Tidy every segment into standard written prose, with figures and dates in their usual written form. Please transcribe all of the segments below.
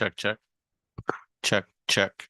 Check, check. Check, check.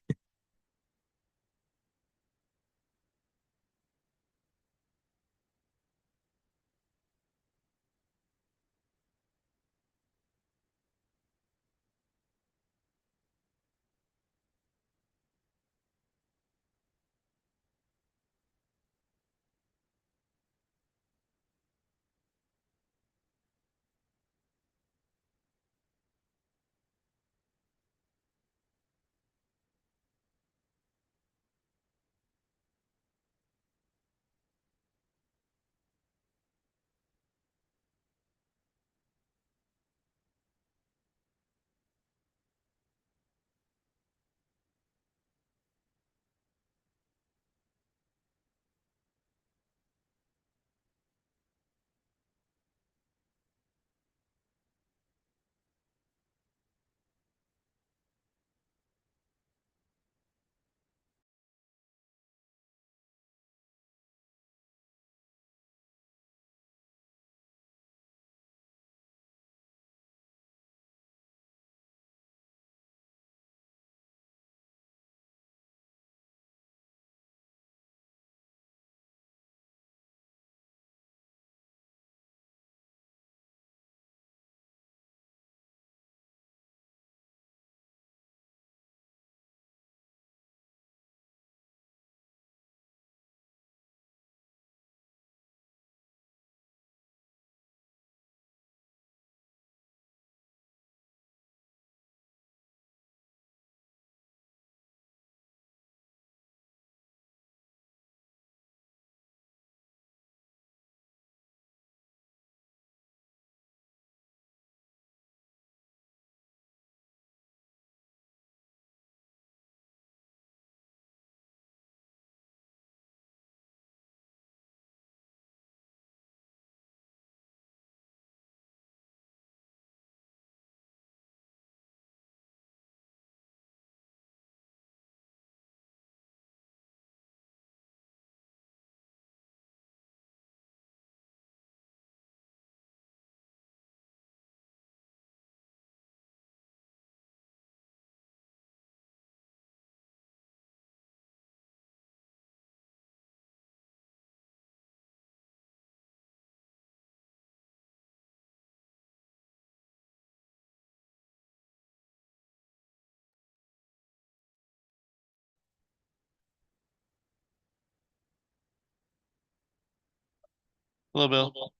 Hello, Bill.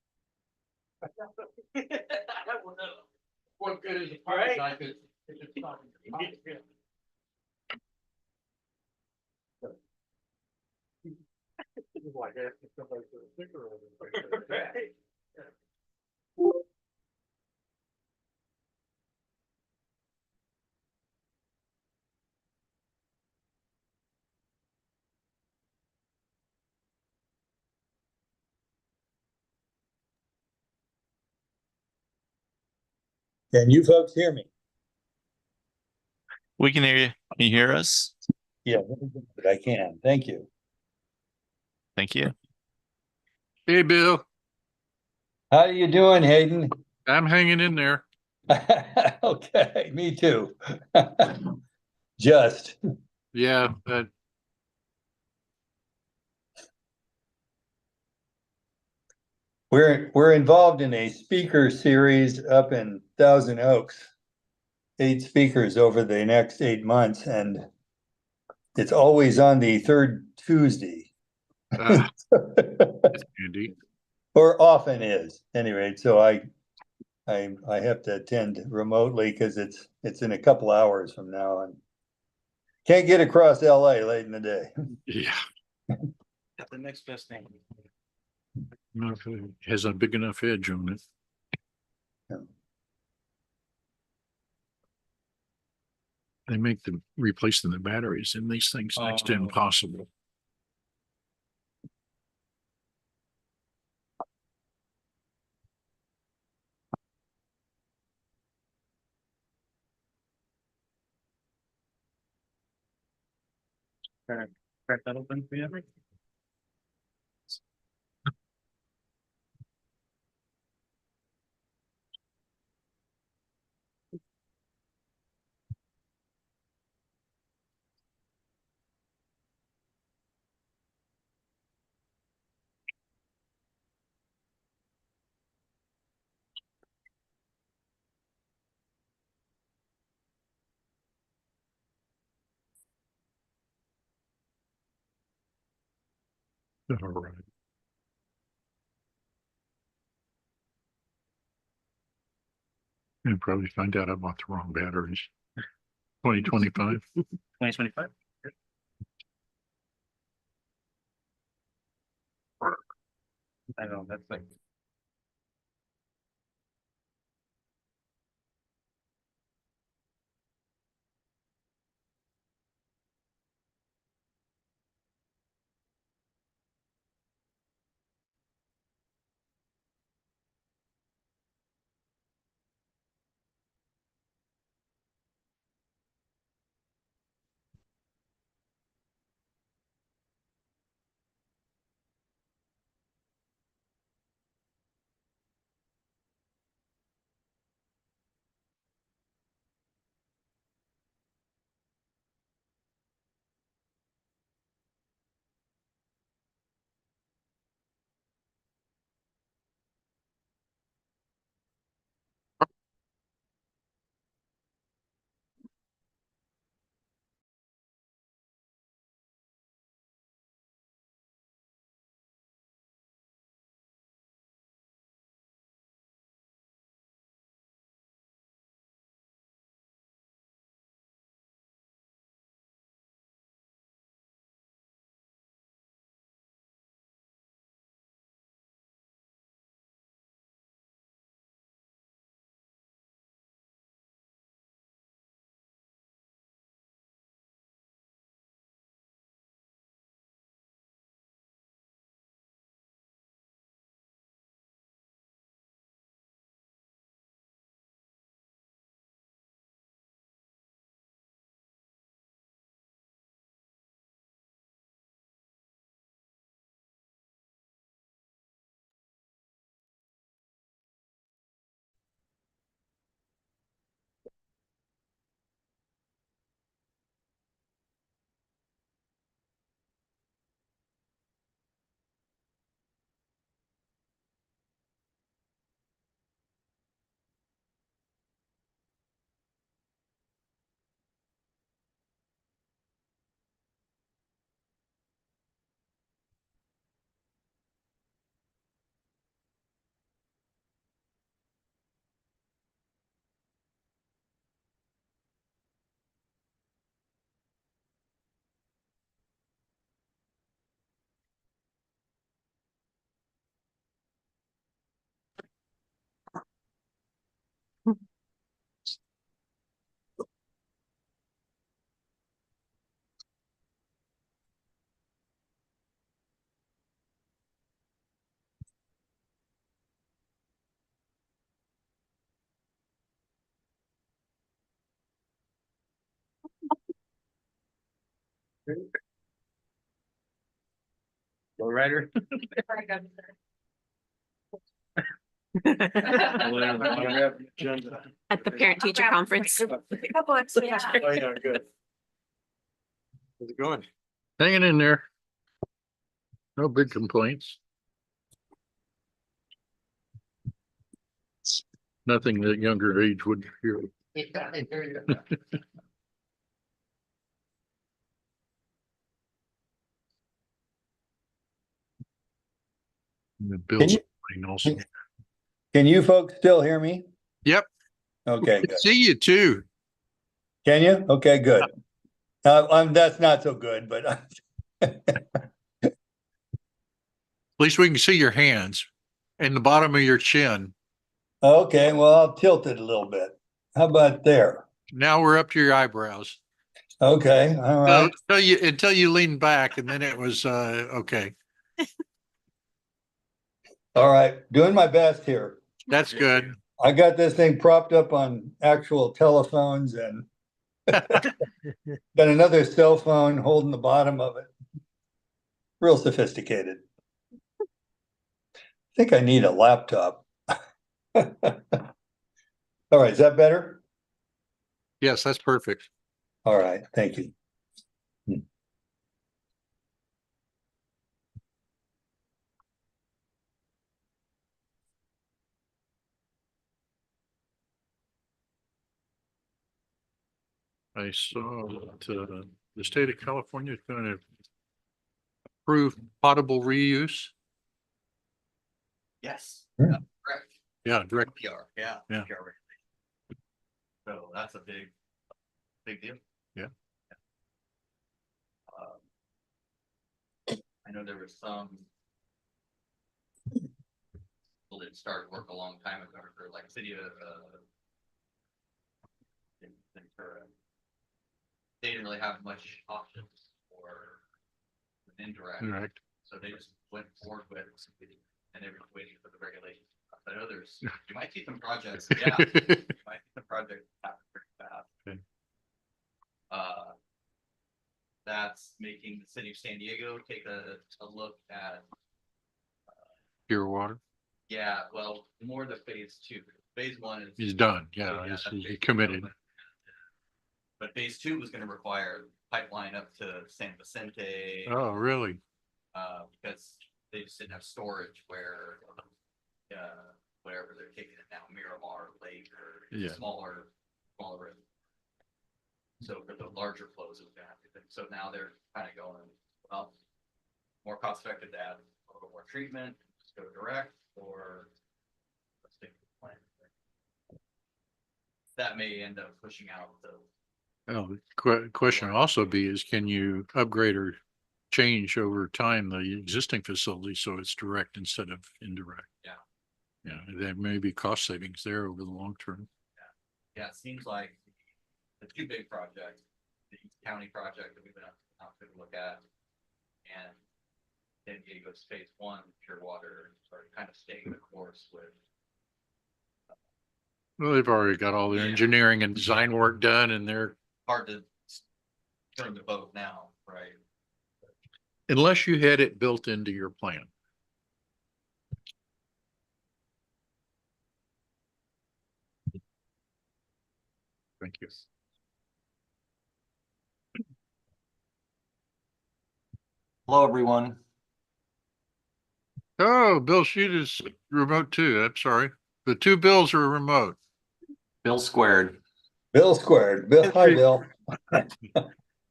What good is a Right. like it? If it's not- It's like asking somebody for a sticker or anything. Can you folks hear me? We can hear you. Can you hear us? Yeah, I can. Thank you. Thank you. Hey, Bill, How are you doing, Hayden? I'm hanging in there. Okay, me too. Just. Yeah, We're involved in a speaker series up in Thousand Oaks. 8 speakers over the next 8 months, and it's always on the third Tuesday. it's handy. Or often is, anyway, so I have to attend remotely because it's in a couple hours from now and can't get across LA late in the day. Yeah, The next best thing. not if it has a big enough edge on it. They make them replacing the batteries in these things next to Oh. impossible. Crack that open for you. All right. And probably find out I bought the wrong batteries. 2025. 2025. I know, that's like. Go Rider. At the parent teacher conference. Oh, yeah, good. How's it going? Hanging in there. No big complaints. Nothing that younger age would hear. The bills also. Can you folks still hear me? Yep. Okay, good. See you too. Can you? Okay, good. That's not so good, but At least we can see your hands and the bottom of your chin. okay, well, I'll tilt it a little bit. How about there? Now we're up to your eyebrows. Okay, all right. Until you leaned back and then it was okay. All right, doing my best here. That's good. I got this thing propped up on actual telephones and got another cell phone holding the bottom of it. Real sophisticated. I think I need a laptop. All right, is that better? Yes, that's perfect. All right, thank you. I saw that the state of California is going to approve potable reuse? Yes. Hmm. Correct. Yeah, direct. PR, yeah. Yeah. PR regulation. So that's a big deal. Yeah. I know there was some people that started work a long time ago, or like city of, they didn't really have much options for an indirect, Direct. so they just went forward with it, and they were waiting for the regulations. But others, you might see some projects, yeah, you might see some projects happen pretty fast. Okay. That's making the city of San Diego take a look at, Pure water. yeah, well, more the phase 2. Phase 1 is. He's done. Yeah, that's he phase committed. 2. But phase 2 was gonna require pipeline up to San Vicente. Oh, really? Because they just didn't have storage where, wherever they're taking it now, Miramar Lake or Yeah. smaller. So for the larger flows of that, so now they're kind of going, well, more cost effective to add a little more treatment, just go direct, or let's take the plan. That may end up pushing out the. Well, the question will also be is can you upgrade or change over time the existing facility so it's direct instead of indirect? Yeah. Yeah, there may be cost savings there over the long term. Yeah, it seems like the 2 big projects, the county project that we've been out to look at, and San Diego's phase 1 pure water are kind of staying the course with. Well, they've already got all their Yeah. engineering and design work done and they're, Hard to turn the boat now, right? unless you had it built into your plan. Thank you. Hello, everyone. Oh, Bill Sheet is remote too. I'm sorry. The 2 bills are remote. Bill squared. Bill squared. Bill, hi, Bill.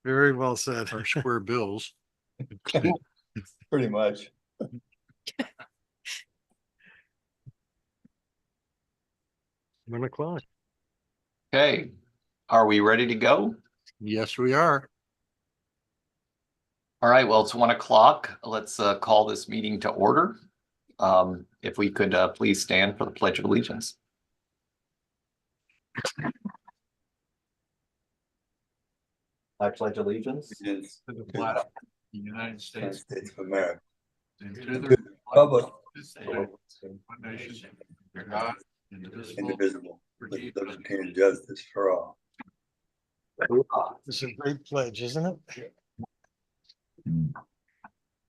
Very well said. Our square bills. Pretty much. 1:00. Okay, are we ready to go? Yes, we are. All right, well, it's 1:00. Let's call this meeting to order. If we could please stand for the Pledge of Allegiance. I pledge allegiance Is To the flag of the United United States of America. and To the republic, one nation, under God, indivisible, indivisible, with with liberty and justice for all. It's a great pledge, isn't it?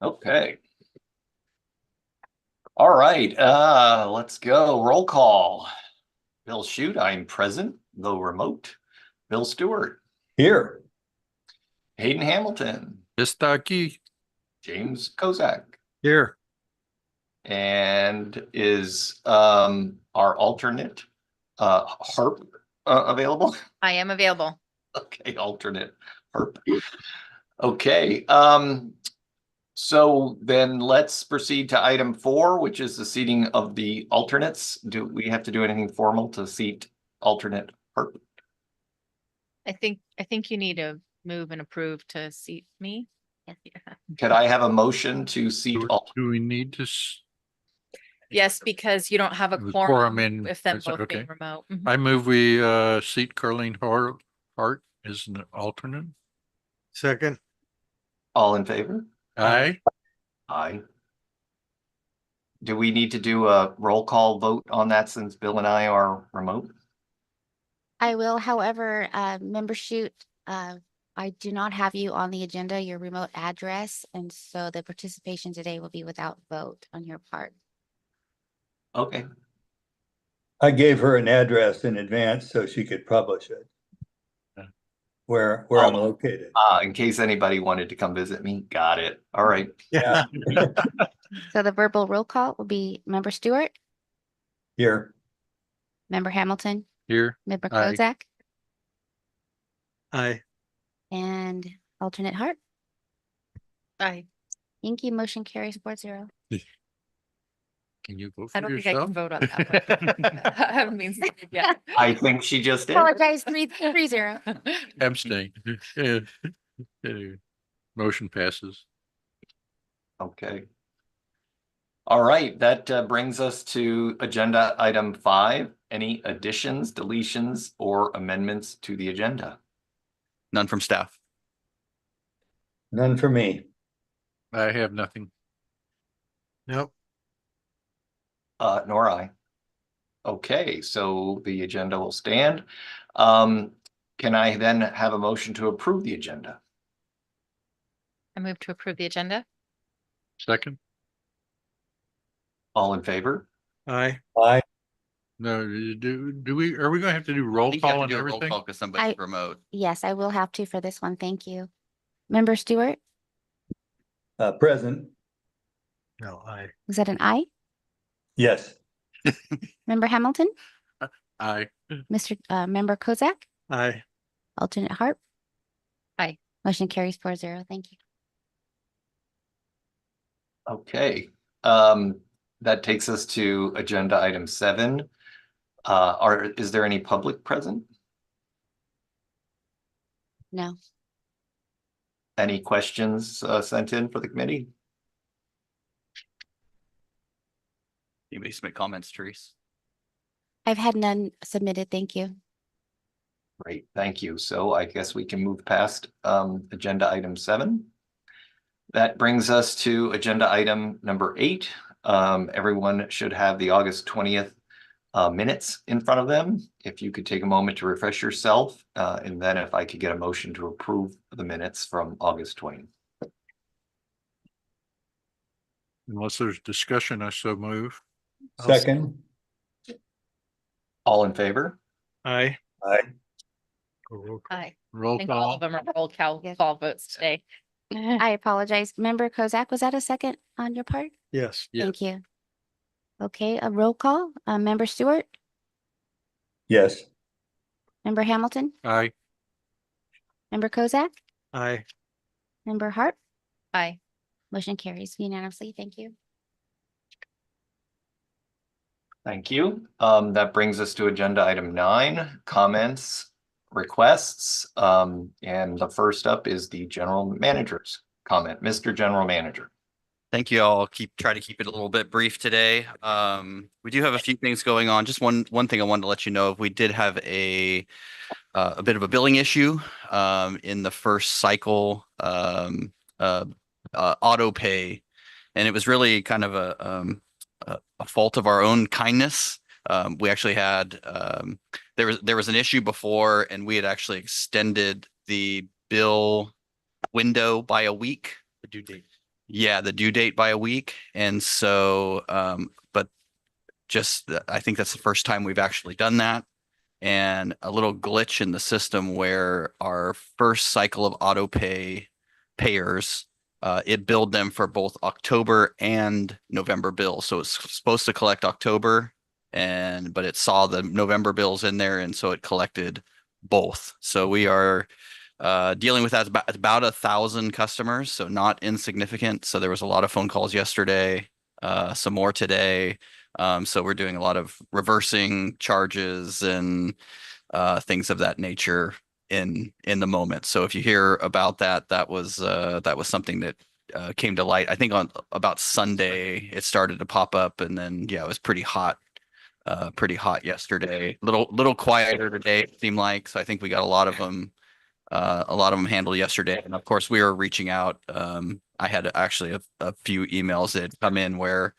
Okay. All right, let's go. Roll call. Bill Shute, I'm present, though remote. Bill Stewart, Here, Hayden Hamilton, Está aquí. James Kozak, Here. and is our alternate Harp available? I am available. Okay, alternate Harp. Okay, so then let's proceed to item 4, which is the seating of the alternates. Do we have to do anything formal to seat alternate Harp? I think you need to move and approve to seat me. Could I have a motion to seat Do we need to? Yes, because you don't have a The quorum quorum in- with them is that both being okay? remote. Mhm. I move we seat Carleen Hart as an alternate. Second, all in favor? Aye. Aye. Do we need to do a roll call vote on that since Bill and I are remote? I will, however, member shoot, I do not have you on the agenda, your remote address, and so the participation today will be without vote on your part. Okay, I gave her an address in advance so she could publish it. Yeah. Where I'm Oh. located. in case anybody wanted to come visit me, got it. All right. Yeah. So the verbal roll call will be member Stewart, Here, member Hamilton, Here. member Aye. Kozak, aye. and alternate Hart. Aye. Thank you. Motion carries 4-0. Can you vote I for don't think I yourself? can vote on that. one. I mean, yeah. I think she just did. Apologize, 3-0. Abstain. Yeah. Anyway, motion passes. Okay. All right, that brings us to agenda item 5. Any additions, deletions, or amendments to the agenda? None from staff. None for me. I have nothing. Nope. Nor I. Okay, so the agenda will stand. Can I then have a motion to approve the agenda? I move to approve the agenda. Second? All in favor? Aye. No, do we, are we gonna have to do roll call and everything? Because somebody's I- remote. Yes, I will have to for this one. Thank you. Member Stewart, Present, No, aye. was that an aye? yes. Member Hamilton, Aye. Member Kozak, Aye. alternate Harp? Aye. Motion carries 4-0. Thank you. Okay, that takes us to agenda item 7. Is there any public present? No. Any questions sent in for the committee? Anybody submit comments, Therese? I've had none submitted. Thank you. Great, thank you. So I guess we can move past agenda item 7. That brings us to agenda item number 8. Everyone should have the August 20th minutes in front of them. If you could take a moment to refresh yourself, and then if I could get a motion to approve the minutes from August 20th. Unless there's discussion, I so move. Second, All in favor? Aye. aye. Aye. I Roll think all call. of them are roll Yes. call votes today. I apologize. Member Kozak, was that a second on your part? Yes. Yes. Thank you. Okay, a roll call. Member Stewart, Yes. Member Hamilton, Aye. Member Kozak, Aye. Member Harp. Aye. Motion carries unanimously. Thank you. Thank you. That brings us to agenda item 9, comments, requests. And the first up is the general manager's comment. Mr. General Manager. Thank you. I'll try to keep it a little bit brief today. We do have a few things going on. Just one thing I wanted to let you know of. We did have a bit of a billing issue in the first cycle auto pay, and it was really kind of a fault of our own kindness. We actually had there was an issue before, and we had actually extended the bill window by a week. The due date. Yeah, the due date by a week. And so, but I think that's the first time we've actually done that. And a little glitch in the system where our first cycle of auto pay payers, it billed them for both October and November bills. So it's supposed to collect October, but it saw the November bills in there, and so it collected both. So we are dealing with that about 1,000 customers, so not insignificant. So there was a lot of phone calls yesterday, some more today. So we're doing a lot of reversing charges and things of that nature in the moment. So if you hear about that, that was something that came to light. I think on about Sunday it started to pop up, and then yeah, it was pretty hot yesterday. Little quieter today, it seemed like. So I think we got a lot of them handled yesterday. And of course we were reaching out. I had actually a few emails that had come in where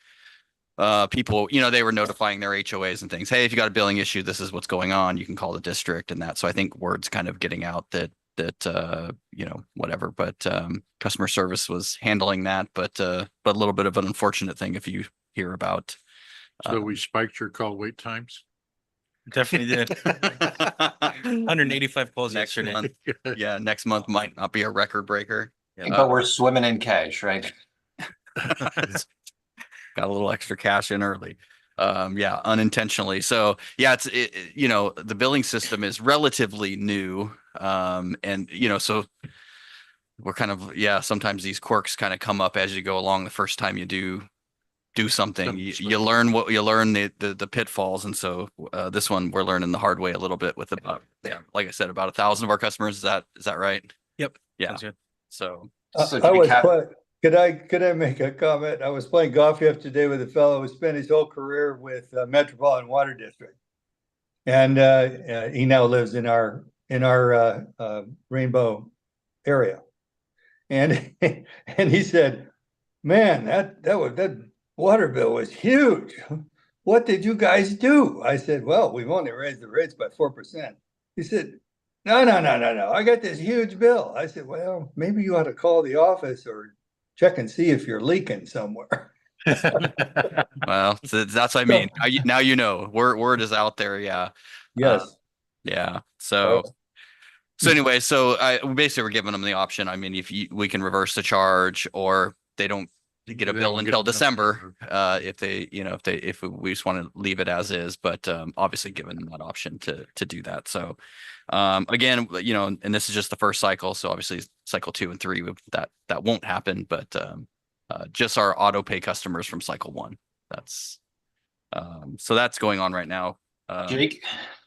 people, they were notifying their HOAs and things. Hey, if you got a billing issue, this is what's going on. You can call the district and that. So I think word's kind of getting out that whatever, but customer service was handling that, but a little bit of an unfortunate thing if you hear about. So we spiked your call wait times. Definitely did. 185 calls Next yesterday. month. Yeah, next month might not be a record breaker. But we're swimming in cash, right? Got a little extra cash in early. Yeah, unintentionally. So yeah, the billing system is relatively new. And so we're kind of, yeah, sometimes these quirks kind of come up as you go along the first time you do something. You learn the pitfalls. And so this one we're learning the hard way a little bit with about, yeah, like I said, about 1,000 of our customers. Is that right? Yep. Yeah. Sounds good. So So I to be was, cap- could I make a comment? I was playing golf yesterday with a fellow who spent his whole career with Metropolitan Water District. And he now lives in our Rainbow area. And and he said, man, that water bill was huge. What did you guys do? I said, well, we've only raised the rates by 4%. He said, no. I got this huge bill. I said, well, maybe you ought to call the office or check and see if you're leaking somewhere. well, so that's what I mean. Now you know, word is out there. Yeah. Yes. Yeah. So anyway, so we're giving them the option. I mean, we can reverse the charge, or they don't get a They bill don't get until a bill. December. If we just want to leave it as is, but obviously giving them that option to do that. So again, and this is just the first cycle. So obviously cycle 2 and 3, that won't happen, but just our auto pay customers from cycle 1. That's so that's going on right now. Jake?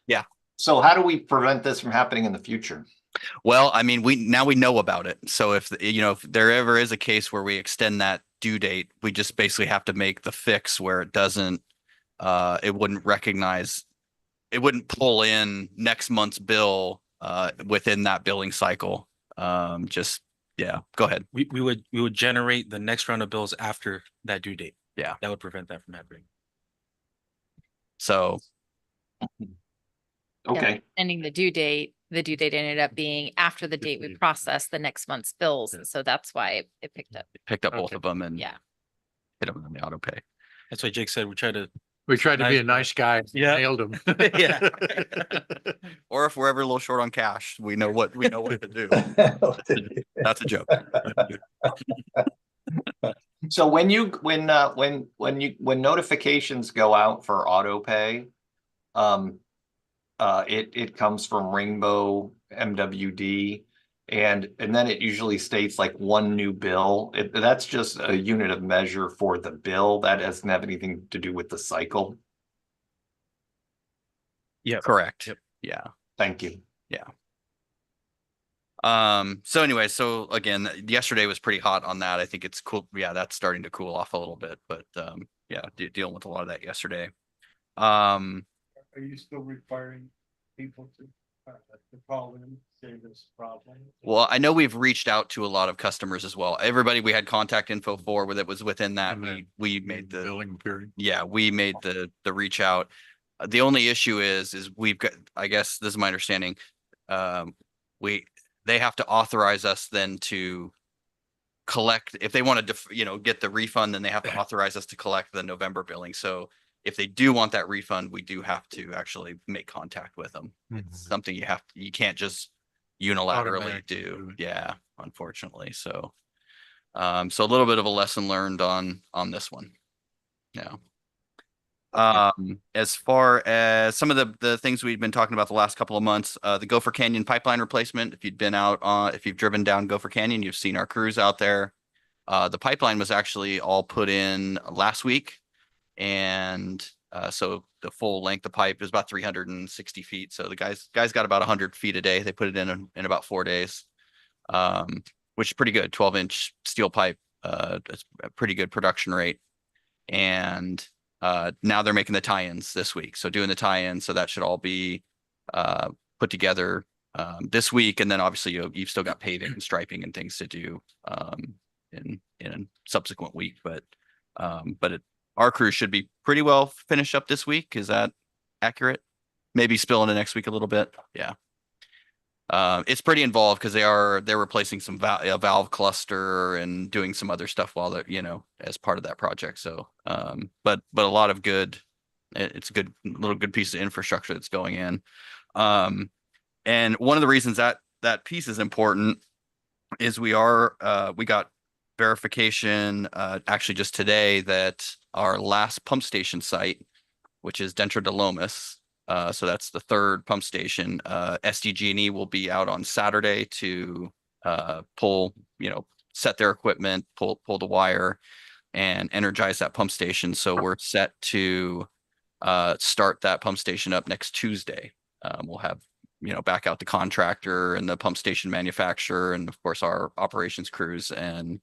Yeah. So how do we prevent this from happening in the future? Well, I mean, we know about it. So if there ever is a case where we extend that due date, we just basically have to make the fix where it doesn't, it wouldn't pull in next month's bill within that billing cycle. Yeah, go ahead. We would generate the next round of bills after that due date. Yeah. That would prevent that from happening. So Okay, Ending the due date ended up being after the date we processed the next month's bills. And so that's why it picked up. picked up both Okay. of them and Yeah. hit them on the auto pay. That's why Jake said we try to. We tried to be a nice guy. Yeah. Nailed him. Yeah. Or if we're ever a little short on cash, we know what to do. That's a joke. so when notifications go out for auto pay, it comes from Rainbow MWD, and then it usually states like one new bill. That's just a unit of measure for the bill. That doesn't have anything to do with the cycle. Yeah. Correct. Yep. Yeah. Thank you. So anyway, so again, yesterday was pretty hot on that. I think it's cool. Yeah, that's starting to cool off a little bit, but yeah, dealing with a lot of that yesterday. Are you still requiring people to call in, say this problem? Well, I know we've reached out to a lot of customers as well. Everybody we had contact info for that was within that, And then we made the billing period. yeah, we made the reach out. The only issue is we've got, I guess this is my understanding, they have to authorize us then to collect, if they want to, get the refund, then they have to authorize us to collect the November billing. So if they do want that refund, we do have to actually make contact with them. It's something you can't just unilaterally Automatically do. do it. Yeah, unfortunately. So, so a little bit of a lesson learned on this one. Yeah. As far as some of the things we've been talking about the last couple of months, the Gopher Canyon pipeline replacement, if you've driven down Gopher Canyon, you've seen our crews out there. The pipeline was actually all put in last week. And so the full length of pipe is about 360 feet. So the guys got about 100 feet a day. They put it in about 4 days, which is pretty good. 12-inch steel pipe. It's a pretty good production rate. And now they're making the tie-ins this week. So doing the tie-ins, so that should all be put together this week. And then obviously you've still got paving and striping and things to do in a subsequent week. But our crew should be pretty well finished up this week. Is that accurate? Maybe spill into next week a little bit. Yeah. It's pretty involved because they're replacing some valve cluster and doing some other stuff while they're, as part of that project. So, but a lot of it's a good piece of infrastructure that's going in. And one of the reasons that piece is important is we got verification, actually just today, that our last pump station site, which is Dentro de Lomas, so that's the third pump station, SDG&E will be out on Saturday to pull, set their equipment, pull the wire and energize that pump station. So we're set to start that pump station up next Tuesday. We'll have, back out the contractor and the pump station manufacturer and of course our operations crews and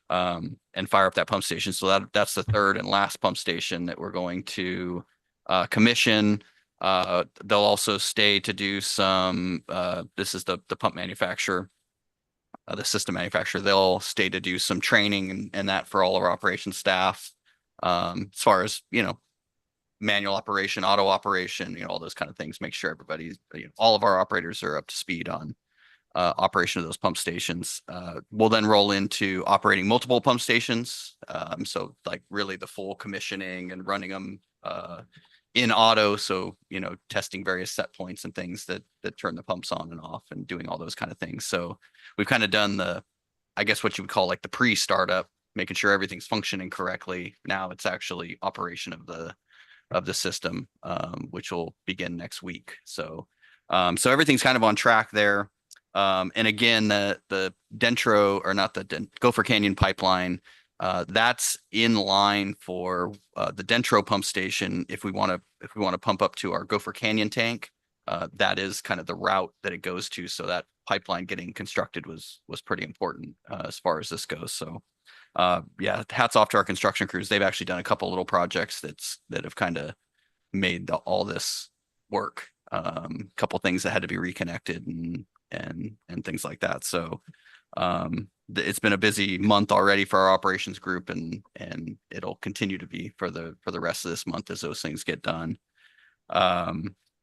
fire up that pump station. So that's the third and last pump station that we're going to commission. They'll also stay to do some, this is the pump manufacturer, the system manufacturer. They'll stay to do some training and that for all our operations staff. As far as, manual operation, auto operation, all those kind of things, make sure everybody's, all of our operators are up to speed on operation of those pump stations. We'll then roll into operating multiple pump stations. So like really the full commissioning and running them in auto. So, testing various set points and things that turn the pumps on and off and doing all those kind of things. So we've kind of done I guess what you would call like the pre-startup, making sure everything's functioning correctly. Now it's actually operation of the system, which will begin next week. So everything's kind of on track there. And again, the Dentro, or not the Gopher Canyon pipeline, that's in line for the Dentro pump station. If we want to pump up to our Gopher Canyon tank, that is kind of the route that it goes to. So that pipeline getting constructed was pretty important as far as this goes. So yeah, hats off to our construction crews. They've actually done a couple little projects that have kind of made all this work. Couple things that had to be reconnected and things like that. So it's been a busy month already for our operations group, and it'll continue to be for the rest of this month as those things get done.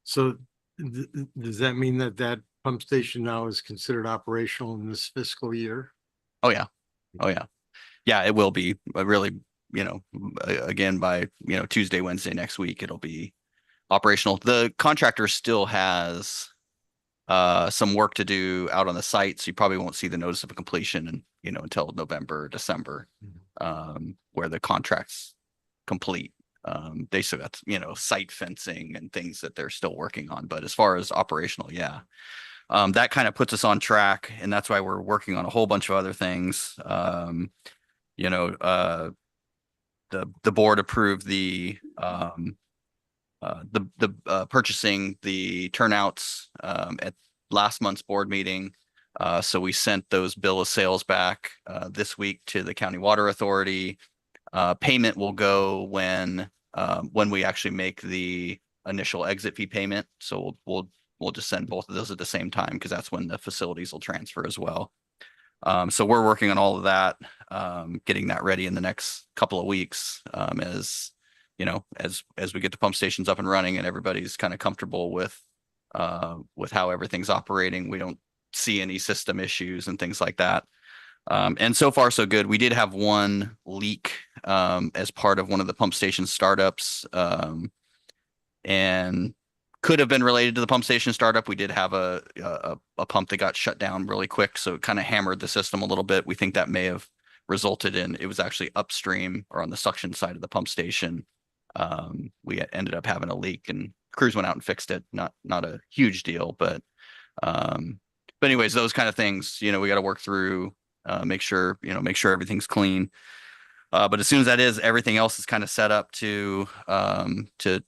So does that mean that pump station now is considered operational in this fiscal year? Oh yeah. Yeah, it will be really, again, by, Tuesday, Wednesday next week, it'll be operational. The contractor still has some work to do out on the site. So you probably won't see the notice of completion and, until November, December, where the contract's complete. They still got, site fencing and things that they're still working on. But as far as operational, yeah. That kind of puts us on track, and that's why we're working on a whole bunch of other things. The board approved the purchasing the turnouts at last month's board meeting. So we sent those bill of sales back this week to the County Water Authority. Payment will go when we actually make the initial exit fee payment. So we'll just send both of those at the same time, because that's when the facilities will transfer as well. So we're working on all of that, getting that ready in the next couple of weeks, as we get the pump stations up and running and everybody's kind of comfortable with how everything's operating. We don't see any system issues and things like that. And so far so good. We did have one leak as part of one of the pump station startups, and could have been related to the pump station startup. We did have a pump that got shut down really quick, so it kind of hammered the system a little bit. We think that may have resulted in, it was actually upstream or on the suction side of the pump station. We ended up having a leak, and crews went out and fixed it. Not a huge deal, but anyways, those kind of things, we got to work through, make sure everything's clean. But as soon as that is, everything else is kind of set up to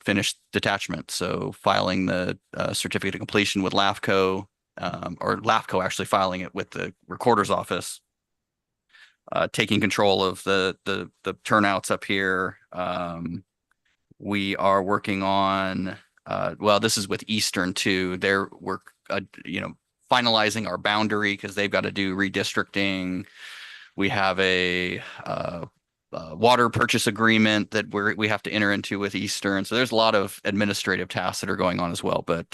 finish detachment. So filing the certificate of completion with LAFCO, or LAFCO actually filing it with the recorder's office, taking control of the turnouts up here. We are working on, this is with Eastern too. We're finalizing our boundary, because they've got to do redistricting. We have a water purchase agreement that we have to enter into with Eastern. So there's a lot of administrative tasks that are going on as well. But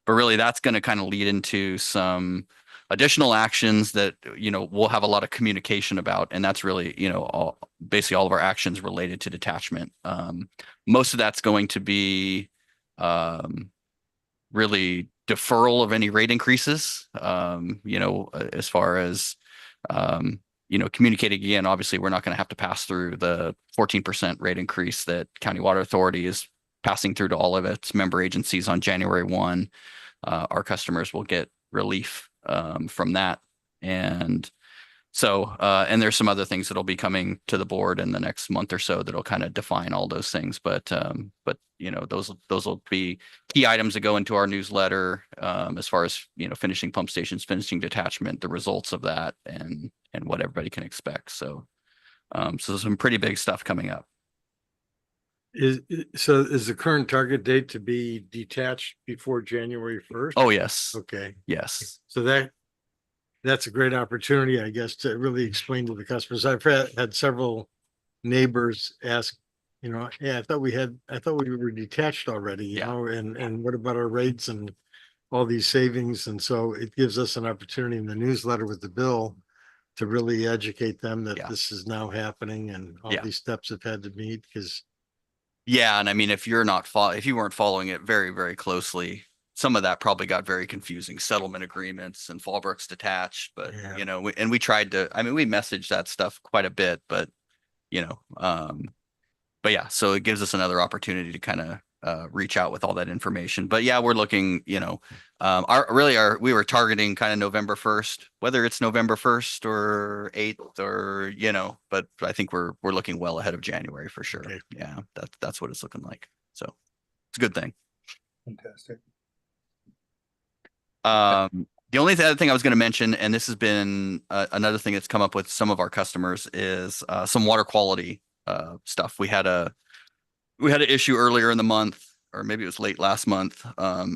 really that's going to kind of lead into some additional actions that, we'll have a lot of communication about. And that's really, basically all of our actions related to detachment. Most of that's going to be really deferral of any rate increases, as far as, communicating again. Obviously, we're not going to have to pass through the 14% rate increase that County Water Authority is passing through to all of its member agencies on January 1. Our customers will get relief from that And so, and there's some other things that'll be coming to the board in the next month or so that'll kind of define all those things. But you know, those will be key items that go into our newsletter, as far as, you know, finishing pump stations, finishing detachment, the results of that, and what everybody can expect. So, so some pretty big stuff coming up. So is the current target date to be detached before January 1st? Oh, yes. Okay, Yes. so that's a great opportunity, I guess, to really explain to the customers. I've had several neighbors ask, you know, yeah, I thought we were detached already, you Yeah. know, and what about our rates and all these savings? And so it gives us an opportunity in the newsletter with the bill to really educate them that Yeah. this is now happening and all Yeah. these steps have had to meet, because Yeah, and I mean, if you weren't following it very, very closely, some of that probably got very confusing. Settlement agreements and Fallbrook's detached, but Yeah. you know, we tried to. I mean, we messaged that stuff quite a bit, but you know, but yeah, so it gives us another opportunity to kind of reach out with all that information. But yeah, we're looking, you know, we were targeting kind of November 1st, whether it's November 1st or 8th or, you know, but I think we're looking well ahead of January for sure. Okay. Yeah, that's what it's looking like. So it's a good thing. Fantastic. The only other thing I was going to mention, and this has been another thing that's come up with some of our customers, is some water quality stuff. We had an issue earlier in the month, or maybe it was late last month,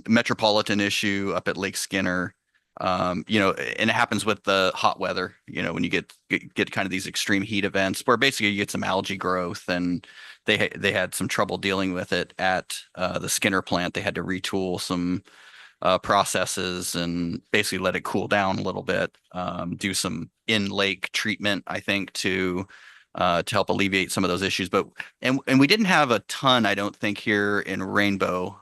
metropolitan issue up at Lake Skinner. You know, and it happens with the hot weather, you know, when you get kind of these extreme heat events where basically you get some algae growth, and they had some trouble dealing with it at the Skinner plant. They had to retool some processes and basically let it cool down a little bit, do some in-lake treatment, I think, to help alleviate some of those issues. But and we didn't have a ton, I don't think, here in Rainbow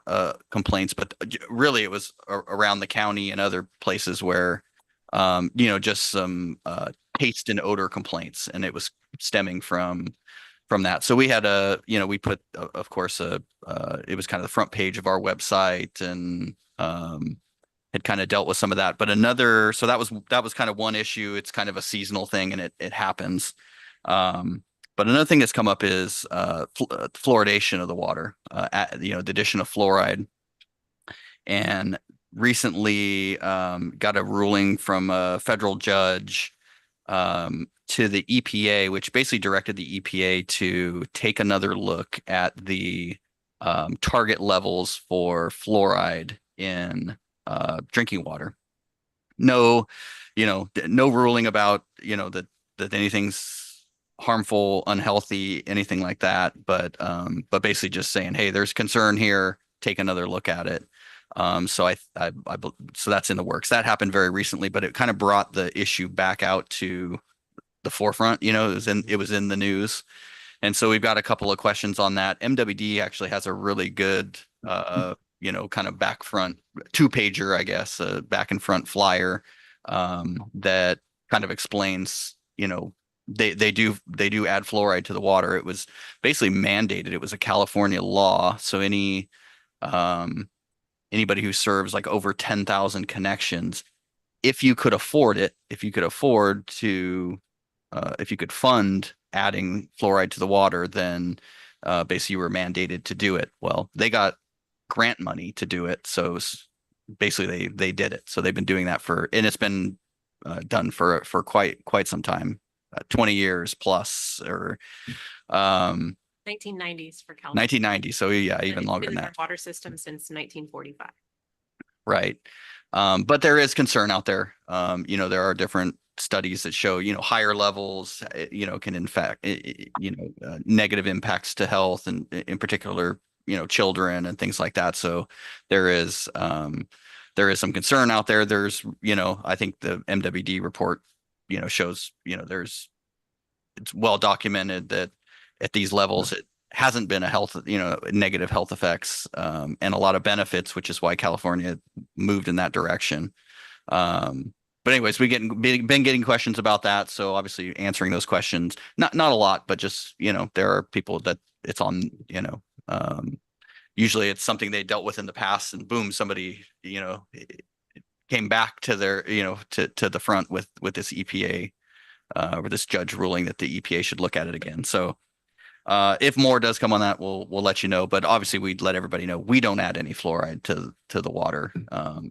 complaints, but really it was around the county and other places where you know, just some taste and odor complaints, and it was stemming from that. So we had we put, of course, it was kind of the front page of our website, and had kind of dealt with some of that. But so that was kind of one issue. It's kind of a seasonal thing, and it happens. But another thing that's come up is fluoridation of the water, the addition of fluoride. And recently got a ruling from a federal judge to the EPA, which basically directed the EPA to take another look at the target levels for fluoride in drinking water. No ruling about, that anything's harmful, unhealthy, anything like that. But basically just saying, hey, there's concern here, take another look at it. So so that's in the works. That happened very recently, but it kind of brought the issue back out to the forefront. It was in the news. And so we've got a couple of questions on that. MWD actually has a really good, kind of back front 2-pager, I guess, back and front flyer that kind of explains, they do add fluoride to the water. It was basically mandated. It was a California law. So anybody who serves like over 10,000 connections, if you could fund adding fluoride to the water, then basically you were mandated to do it. Well, they got grant money to do it. So basically they did it. So they've been doing that and it's been done for quite some time, 20 years plus, or 1990s for California. 1990. So yeah, And even it's longer been than in our that. water system since 1945. Right. But there is concern out there. There are different studies that show, higher levels, can in fact, negative impacts to health, and in particular, children and things like that. So there is some concern out there. There's, I think the MWD report, shows, it's well documented that at these levels, it hasn't been negative health effects, and a lot of benefits, which is why California moved in that direction. But anyways, been getting questions about that. So obviously answering those questions, not a lot, but just, there are people that it's on, usually it's something they dealt with in the past, and boom, somebody, came back to their, to the front with this EPA, or this judge ruling that the EPA should look at it again. So if more does come on that, we'll let you know. But obviously, we'd let everybody know we don't add any fluoride to the water,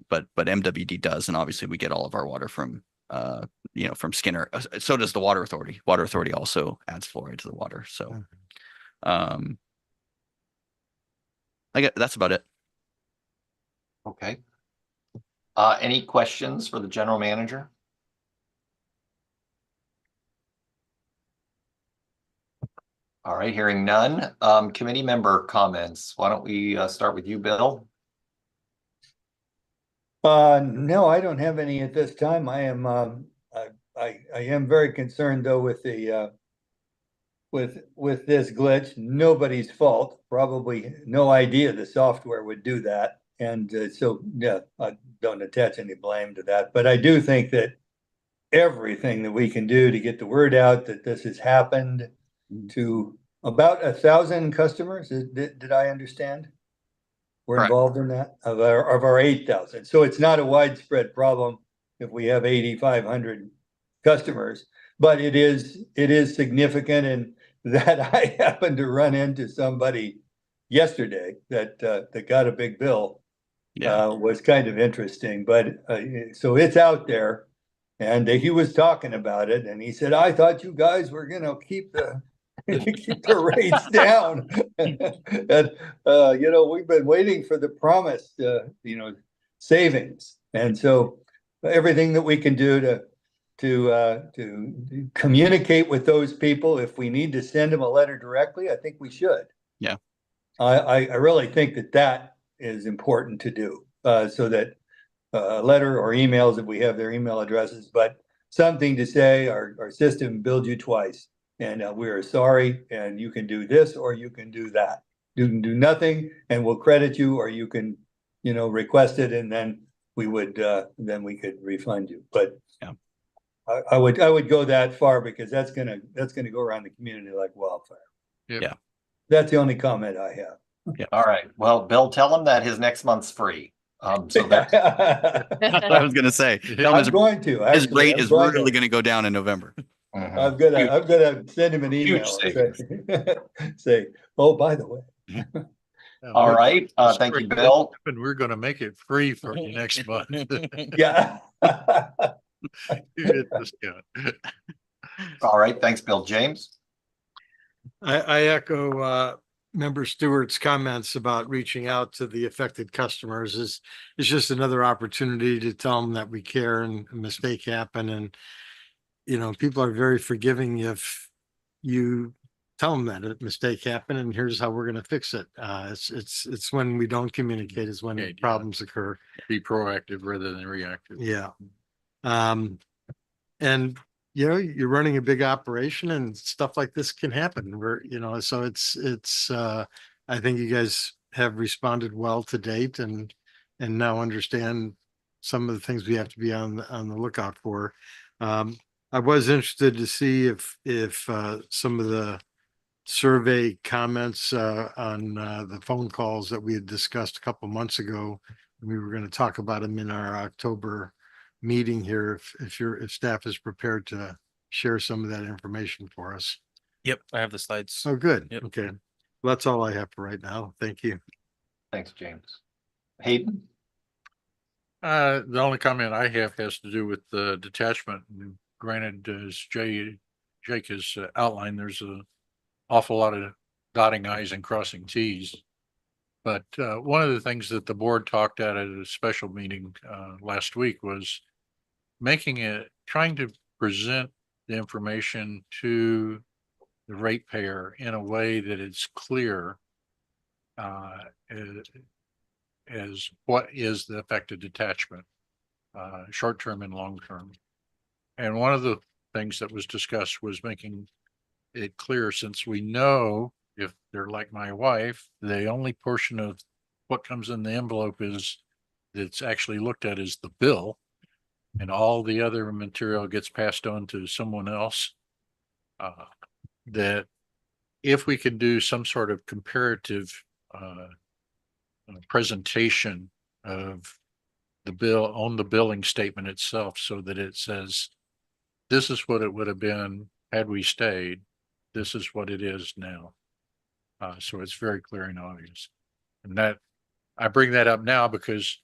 but MWD does, and obviously we get all of our water from from Skinner. So does the Water Authority. Water Authority also adds fluoride to the water. So, that's about it. Okay. Any questions for the general manager? All right, hearing none. Committee member comments. Why don't we start with you, Bill? No, I don't have any at this time. I am, I am very concerned though with the, with this glitch, nobody's fault, probably no idea the software would do that. And so, yeah, I don't attach any blame to that, but I do think that everything that we can do to get the word out that this has happened to about 1,000 customers, did I understand? We're Correct. involved in that of our 8,000. So it's not a widespread problem if we have 8,500 customers, but it is significant. And that I happened to run into somebody yesterday that got a big bill. Yeah. Was kind of interesting, but so it's out there, and he was talking about it, and he said, "I thought you guys were gonna keep the keep the rates down." And we've been waiting for the promised savings, and so everything that we can do to communicate with those people, if we need to send them a letter directly, I think we should. Yeah. I really think that is important to do, so that letter or emails, if we have their email addresses, but something to say, our system billed you twice, and we are sorry, and you can do this or you can do that. You can do nothing and we'll credit you, or you can, request it, and then we could refund you. But yeah. I would go that far, because that's gonna go around the community like wildfire. Yep. Yeah. That's the only comment I have. Yeah. All right. Well, Bill, tell him that his next month's free. So that I was going to say, tell him I'm going to. his Actually, rate I'm is going really to. going to go down in November. Mhm. I'm gonna send him an email and say, oh, by the way. All right. Thank you, Bill. And we're gonna make it free for you next month. Yeah. You hit this guy. All right. Thanks, Bill. James. I echo Member Stewart's comments about reaching out to the affected customers. It's just another opportunity to tell them that we care, and a mistake happened. And, people are very forgiving if you tell them that a mistake happened and here's how we're going to fix it. It's when we don't communicate is when Yeah. problems occur. Be proactive rather than reactive. Yeah. And you're running a big operation, and stuff like this can happen so it's I think you guys have responded well to date, and now understand some of the things we have to be on the lookout for. I was interested to see if some of the survey comments on the phone calls that we had discussed a couple months ago, we were going to talk about them in our October meeting here, if staff is prepared to share some of that information for us. Yep, I have the slides. Oh, good. Yep. Okay. Well, that's all I have for right now. Thank you. Thanks, James. Hayden. The only comment I have has to do with the detachment. And granted, as Jake has outlined, there's an awful lot of dotting I's and crossing T's. But one of the things that the board talked at a special meeting last week was trying to present the information to the ratepayer in a way that it's clear as what is the affected detachment, short-term and long-term. And one of the things that was discussed was making it clear, since we know, if they're like my wife, the only portion of what comes in the envelope that's actually looked at is the bill, and all the other material gets passed on to someone else. That if we could do some sort of comparative presentation of the bill on the billing statement itself so that it says, this is what it would have been had we stayed. This is what it is now. So it's very clear and obvious. And that, I bring that up now because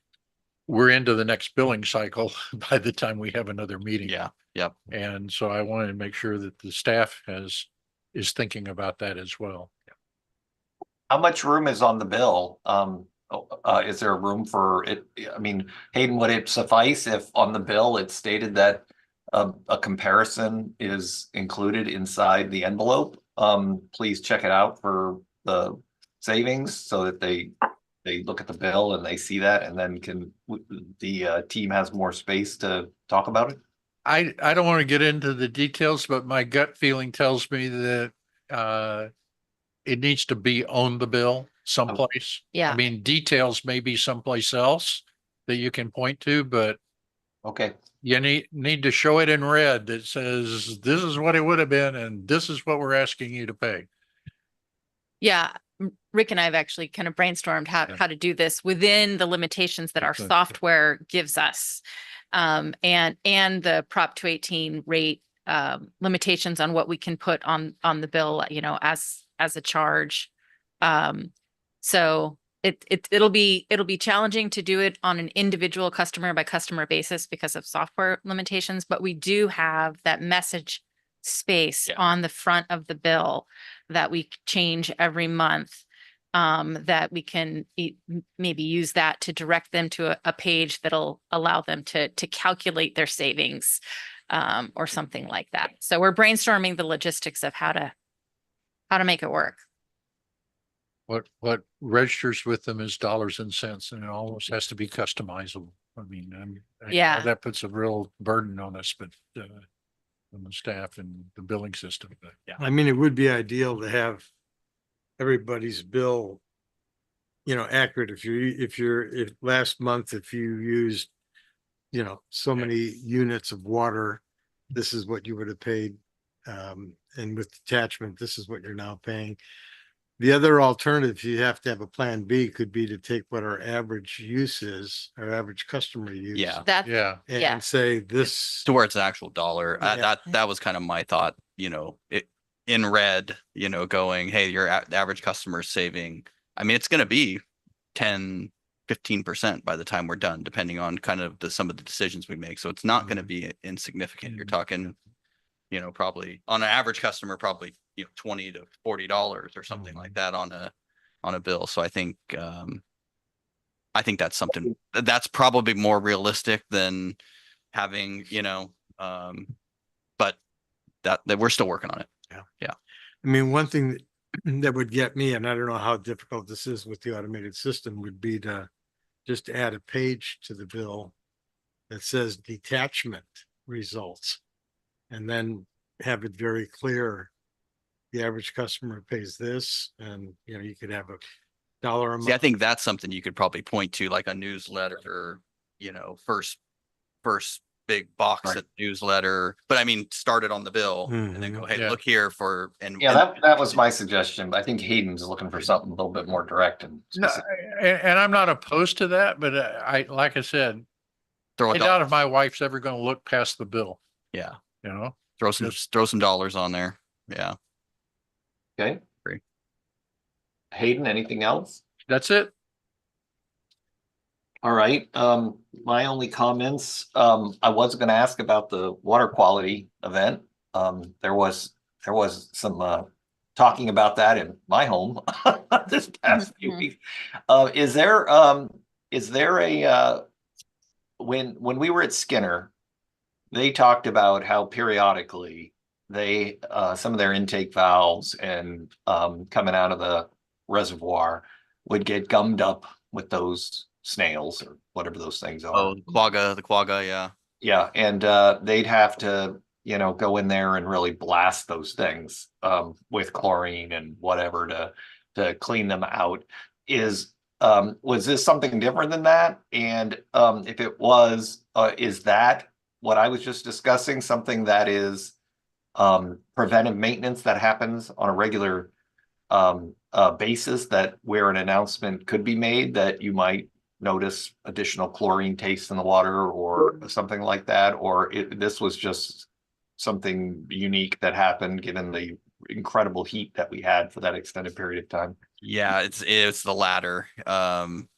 we're into the next billing cycle by the time we have another meeting. Yeah, yep. And so I wanted to make sure that the staff is thinking about that as well. How much room is on the bill? Is there room for it? I mean, Hayden, would it suffice if on the bill it stated that a comparison is included inside the envelope? Please check it out for the savings so that they look at the bill and they see that, and then the team has more space to talk about it. I don't want to get into the details, but my gut feeling tells me that it needs to be on the bill someplace. Yeah. I mean, details may be someplace else that you can point to, but Okay. you need to show it in red that says, this is what it would have been, and this is what we're asking you to pay. Yeah, Rick and I have actually kind of brainstormed how to do this within the limitations that our Okay. software gives us. And the Prop 218 rate limitations on what we can put on the bill, you know, as a charge. So it'll be challenging to do it on an individual customer by customer basis because of software limitations, but we do have that message space on the front of the bill that we change every month, that we can maybe use that to direct them to a page that'll allow them to calculate their savings, or something like that. So we're brainstorming the logistics of how to make it work. What registers with them is dollars and cents, and it almost has to be customizable. I mean, I know Yeah. that puts a real burden on us, but on the staff and the billing system. But yeah, I mean, it would be ideal to have everybody's bill, you know, accurate. If last month, if you used, you know, so many units of water, this is what you would have paid. And with detachment, this is what you're now paying. The other alternative, you have to have a plan B, could be to take what our average use is, our average customer use. Yeah. That's, yeah. yeah. And say this, To where it's an actual dollar. Yeah. That was kind of my thought, you know, it in red, you know, going, hey, your average customer is saving. I mean, it's going to be 10, 15% by the time we're done, depending on kind of some of the decisions we make. So it's not going to be insignificant. You're talking, you know, probably on an average customer, probably, you know, $20 to $40 or something like that on a bill. So I think that's something that's probably more realistic than having, you know, but that we're still working on it. Yeah. I mean, one thing that would get me, and I don't know how difficult this is with the automated system, would be to just add a page to the bill that says detachment results. And then have it very clear, the average customer pays this, and, you know, you could have a dollar amount. See, I think that's something you could probably point to, like a newsletter, you know, first big box of newsletter, but I mean, start it on the bill and then go, hey, Yeah. look here for, and Yeah, that was my suggestion. I think Hayden's looking for something a little bit more direct and No, specific. and I'm not opposed to that, but like I said, throw I a doubt if my wife's ever going to look past the bill, yeah, you know? throw some dollars on there. Yeah. Okay. Great. Hayden, anything else? That's it. All right, my only comments, I was gonna ask about the water quality event. There was some talking about that in my home this past few weeks. Is there a when we were at Skinner, they talked about how periodically they some of their intake valves and coming out of the reservoir would get gummed up with those snails or whatever those things are. Oh, the quagga, yeah. Yeah, and they'd have to, you know, go in there and really blast those things with chlorine and whatever to clean them out. Was this something different than that? And if it was, is that what I was just discussing, something that is preventive maintenance that happens on a regular basis, that where an announcement could be made that you might notice additional chlorine taste in the water or something like that? Or this was just something unique that happened given the incredible heat that we had for that extended period of time? Yeah, it's the latter,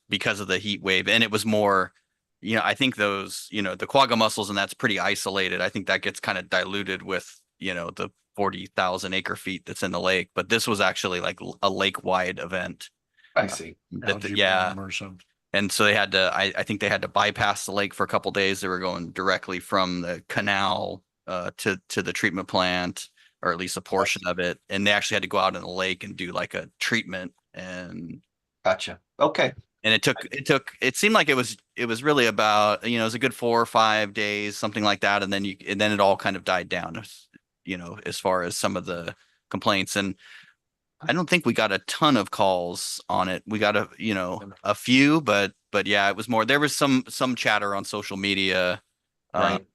because of the heat wave, and it was more, I think those, the quagga mussels, and that's pretty isolated. I think that gets kind of diluted with, the 40,000 acre feet that's in the lake, but this was actually like a lake-wide event. I see. Algae Yeah. bloom or something. And so they had to, I think they had to bypass the lake for a couple days. They were going directly from the canal to the treatment plant, or at least a portion of it. And they actually had to go out in the lake and do like a treatment. And Gotcha. Okay. and it seemed like it was really about, it was a good 4 or 5 days, something like that. And then it all kind of died down, as far as some of the complaints. And I don't think we got a ton of calls on it. We got a few, but yeah, it was more, there was some chatter on social media. Right.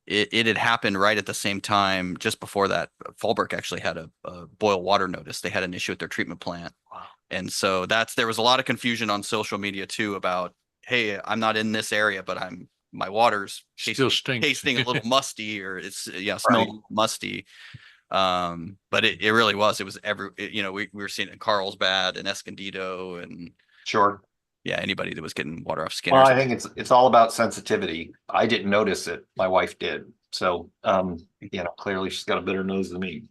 It had happened right at the same time. Just before that, Fallbrook actually had a boil water notice. They had an issue with their treatment plant. Wow. And so there was a lot of confusion on social media too about, hey, I'm not in this area, but my water's Still stinks. tasting a little musty, or it's smelling musty. But it really was. It was we were seeing it in Carlsbad and Escondido, and Sure. yeah, anybody that was getting water off skin. Well, I think it's all about sensitivity. I didn't notice it. My wife did. So, clearly she's got a better nose than me.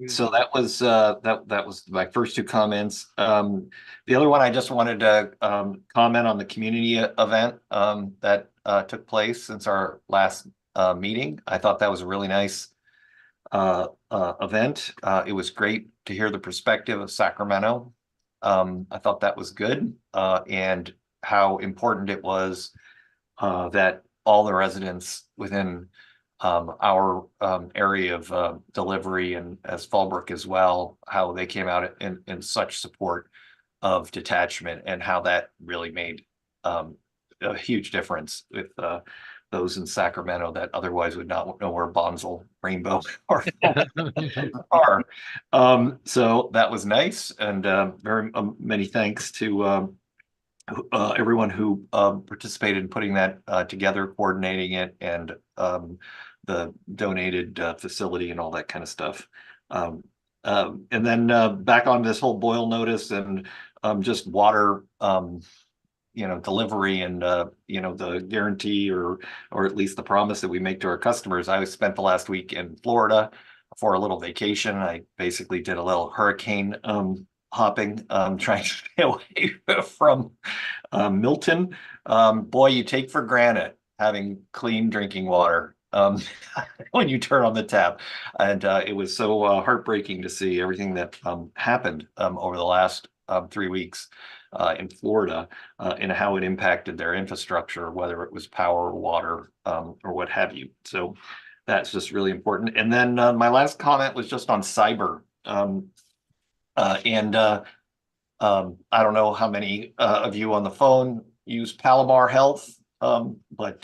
So that was that was my first two comments. The other one, I just wanted to comment on the community event that took place since our last meeting. I thought that was a really nice event. It was great to hear the perspective of Sacramento. I thought that was good, and how important it was that all the residents within our area of delivery, and as Fallbrook as well, how they came out in such support of detachment, and how that really made a huge difference with those in Sacramento that otherwise would not know where Bonsall, Rainbow are. So that was nice, and very many thanks to everyone who participated in putting that together, coordinating it, and the donated facility and all that kind of stuff. And then back on this whole boil notice and just water delivery, and the guarantee or at least the promise that we make to our customers. I spent the last week in Florida for a little vacation. I basically did a little hurricane hopping, trying to stay away from Milton. Boy, you take for granted having clean drinking water when you turn on the tap. And it was so heartbreaking to see everything that happened over the last 3 weeks in Florida, and how it impacted their infrastructure, whether it was power or water or what have you. So that's just really important. And then my last comment was just on cyber. I don't know how many of you on the phone use Palomar Health, but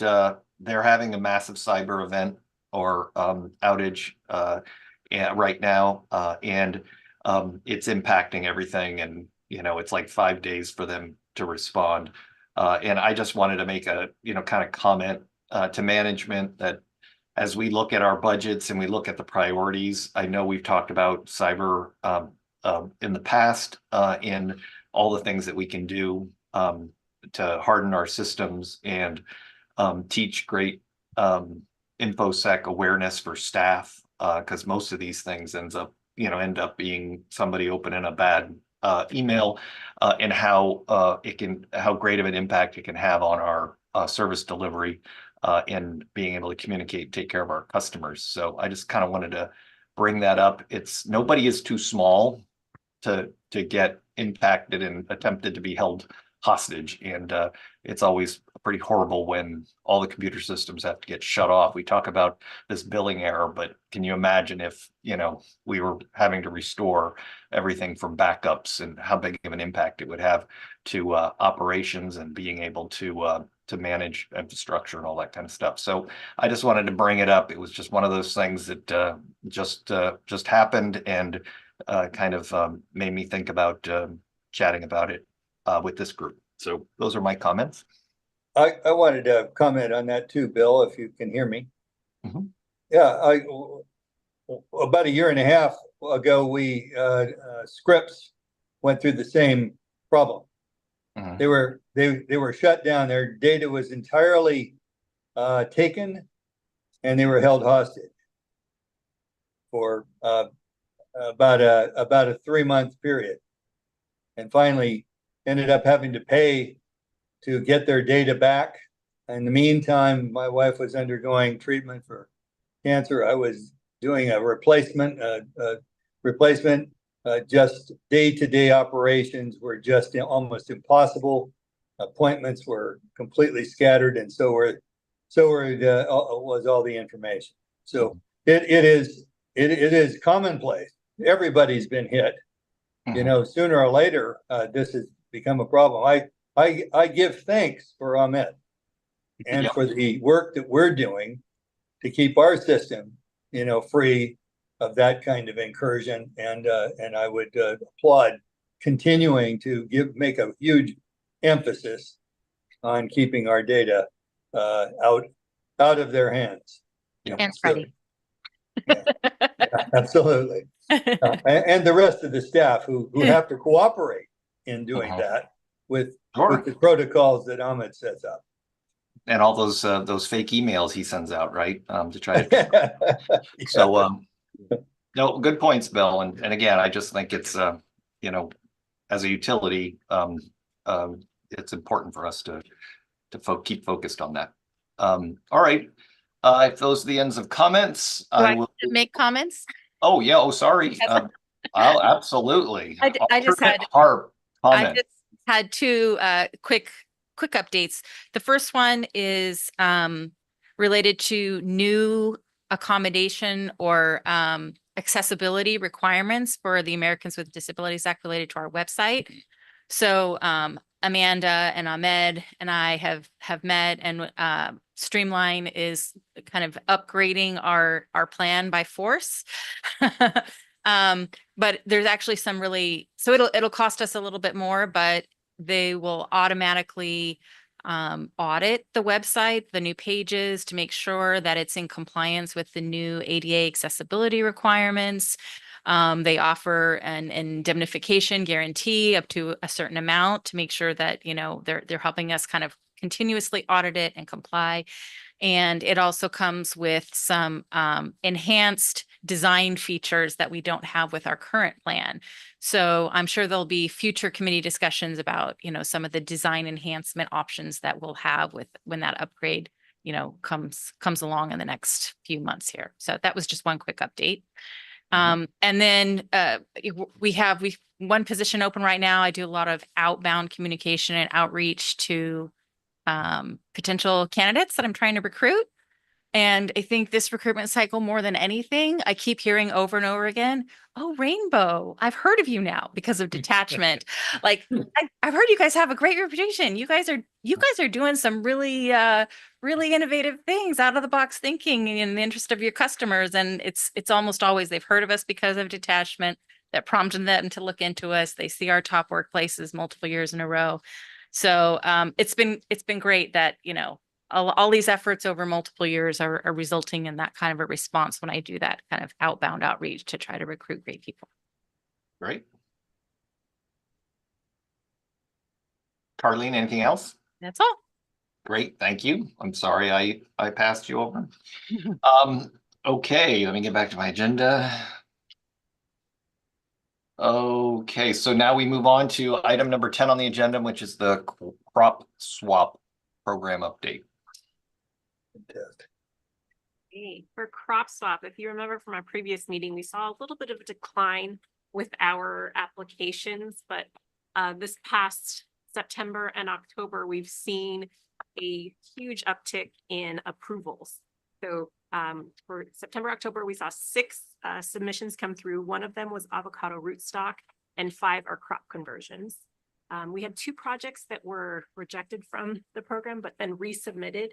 they're having a massive cyber event or outage right now, and it's impacting everything. And it's like 5 days for them to respond. And I just wanted to make a kind of comment to management that as we look at our budgets and we look at the priorities, I know we've talked about cyber in the past, and all the things that we can do to harden our systems and teach great InfoSec awareness for staff, because most of these things end up being somebody opening a bad email, and how great of an impact it can have on our service delivery and being able to communicate, take care of our customers. So I just kind of wanted to bring that up. Nobody is too small to get impacted and attempted to be held hostage. And it's always pretty horrible when all the computer systems have to get shut off. We talk about this billing error, but can you imagine if, we were having to restore everything from backups, and how big of an impact it would have to operations and being able to manage infrastructure and all that kind of stuff. So I just wanted to bring it up. It was just one of those things that just happened, and kind of made me think about chatting about it with this group. So those are my comments. I wanted to comment on that too, Bill, if you can hear me. Mhm. Yeah, about a year and a half ago, Scripps went through the same problem. Mhm. They were shut down. Their data was entirely taken, and they were held hostage for about a 3-month period, and finally ended up having to pay to get their data back. In the meantime, my wife was undergoing treatment for cancer. I was doing a replacement. Just day-to-day operations were just almost impossible. Appointments were completely scattered, and was all the information. So it is commonplace. Everybody's been hit. You know, sooner or later, this has become a problem. I give thanks for Ahmed and Yep. for the work that we're doing to keep our system, free of that kind of incursion. And I would applaud continuing to make a huge emphasis on keeping our data out of their hands. And So, Freddie. yeah, absolutely. And the rest of the staff who have to cooperate in doing that with the protocols that Ahmed sets up. And all those fake emails he sends out, right? To try to. So, no, good points, Bill. And again, I just think it's, as a utility, it's important for us to keep focused on that. All right. If those are the ends of comments, Do I will make comments? Oh, yeah. Oh, sorry. I'll absolutely. I just had Harp I comment. just had two quick updates. The first one is related to new accommodation or accessibility requirements for the Americans with Disabilities Act related to our website. So Amanda and Ahmed and I have met, and Streamline is kind of upgrading our plan by force. But there's actually some so it'll cost us a little bit more, but they will automatically audit the website, the new pages, to make sure that it's in compliance with the new ADA accessibility requirements. They offer an indemnification guarantee up to a certain amount to make sure that, they're helping us kind of continuously audit it and comply. And it also comes with some enhanced design features that we don't have with our current plan. So I'm sure there'll be future committee discussions about, some of the design enhancement options that we'll have when that upgrade, comes along in the next few months here. So that was just one quick update. And then we have one position open right now. I do a lot of outbound communication and outreach to potential candidates that I'm trying to recruit. And I think this recruitment cycle, more than anything, I keep hearing over and over again, oh, Rainbow, I've heard of you now because of detachment. Like I've heard you guys have a great reputation. You guys are doing some really, really innovative things, out of the box thinking in the interest of your customers. And it's almost always they've heard of us because of detachment that prompted them to look into us. They see our top workplaces multiple years in a row. So it's been great that, all these efforts over multiple years are resulting in that kind of a response when I do that kind of outbound outreach to try to recruit great people. Great. Carlene, anything else? That's all. Great, thank you. I'm sorry I passed you over. Okay, let me get back to my agenda. Okay, so now we move on to item number 10 on the agenda, which is the crop swap program update. For crop swap, if you remember from our previous meeting, we saw a little bit of a decline with our applications, but this past September and October, we've seen a huge uptick in approvals. So for September, October, we saw 6 submissions come through. One of them was avocado rootstock and 5 are crop conversions. We had 2 projects that were rejected from the program, but then resubmitted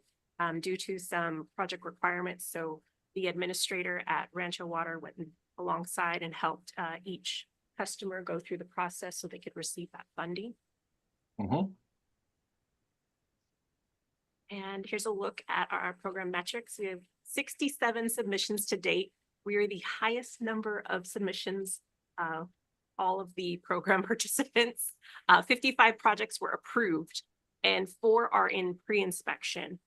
due to some project requirements. So the administrator at Rancho Water went alongside and helped each customer go through the process so they could receive that funding. Mhm. And here's a look at our program metrics. We have 67 submissions to date. We are the highest number of submissions, all of the program participants. 55 projects were approved and 4 are in pre-inspection.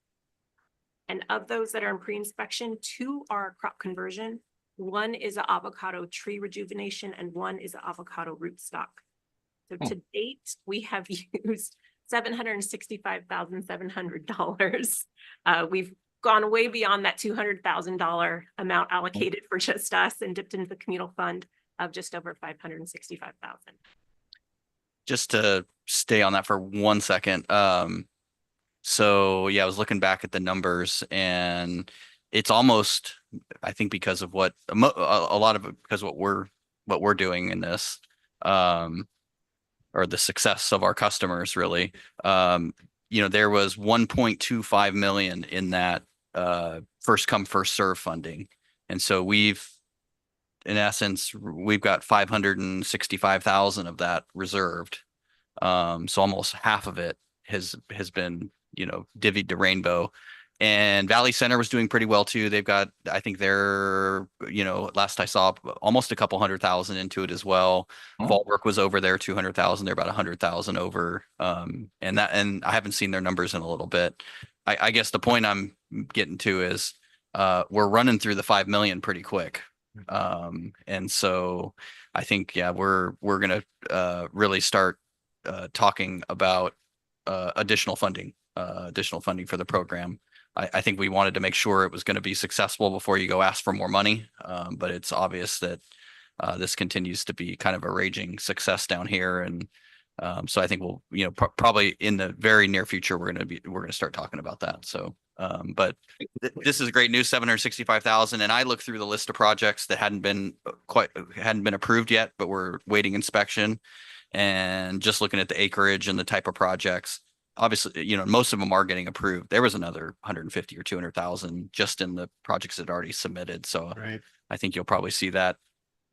And of those that are in pre-inspection, 2 are crop conversion. 1 is an avocado tree rejuvenation and 1 is an avocado rootstock. So to date, we have used $765,700. We've gone way beyond that $200,000 amount allocated for just us and dipped into the communal fund of just over $565,000. Just to stay on that for 1 second. So yeah, I was looking back at the numbers and it's almost, I think because of what a lot of it, because what we're doing in this, or the success of our customers really, there was 1.25 million in that, first come, first serve funding. And so in essence, we've got 565,000 of that reserved. So almost half of it has been, divvied to Rainbow. And Valley Center was doing pretty well too. They've got, I think they're, last I saw, almost a couple 100,000 into it as well. Vault Work was over there, 200,000. They're about 100,000 over. And I haven't seen their numbers in a little bit. I guess the point I'm getting to is, we're running through the 5 million pretty quick. And so I think, yeah, we're going to really start talking about additional funding for the program. I think we wanted to make sure it was going to be successful before you go ask for more money. But it's obvious that this continues to be kind of a raging success down here. And so I think we'll, probably in the very near future, we're going to start talking about that. So but this is great news, 765,000. And I looked through the list of projects that hadn't been approved yet, but were waiting inspection. And just looking at the acreage and the type of projects, obviously, most of them are getting approved. There was another 150 or 200,000 just in the projects that already submitted. So Right. I think you'll probably see that,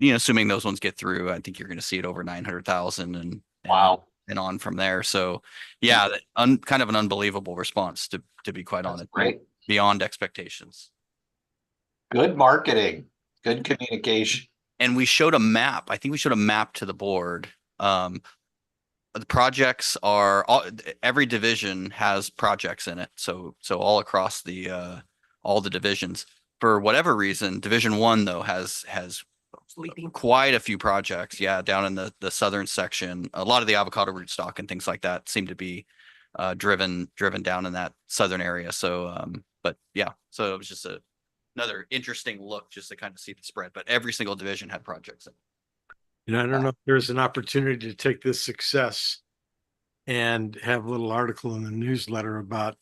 assuming those ones get through, I think you're going to see it over 900,000 and Wow. and on from there. So yeah, kind of an unbelievable response to be quite That's honest, great. beyond expectations. Good marketing, good communication. And we showed a map. I think we showed a map to the board. The projects are every division has projects in it. So all across all the divisions. For whatever reason, Division 1 though has quite a few projects. Yeah, down in the southern section, a lot of the avocado rootstock and things like that seem to be driven down in that southern area. So but yeah, so it was just another interesting look just to kind of see the spread. But every single division had projects in it. I don't know if there's an opportunity to take this success and have a little article in the newsletter about,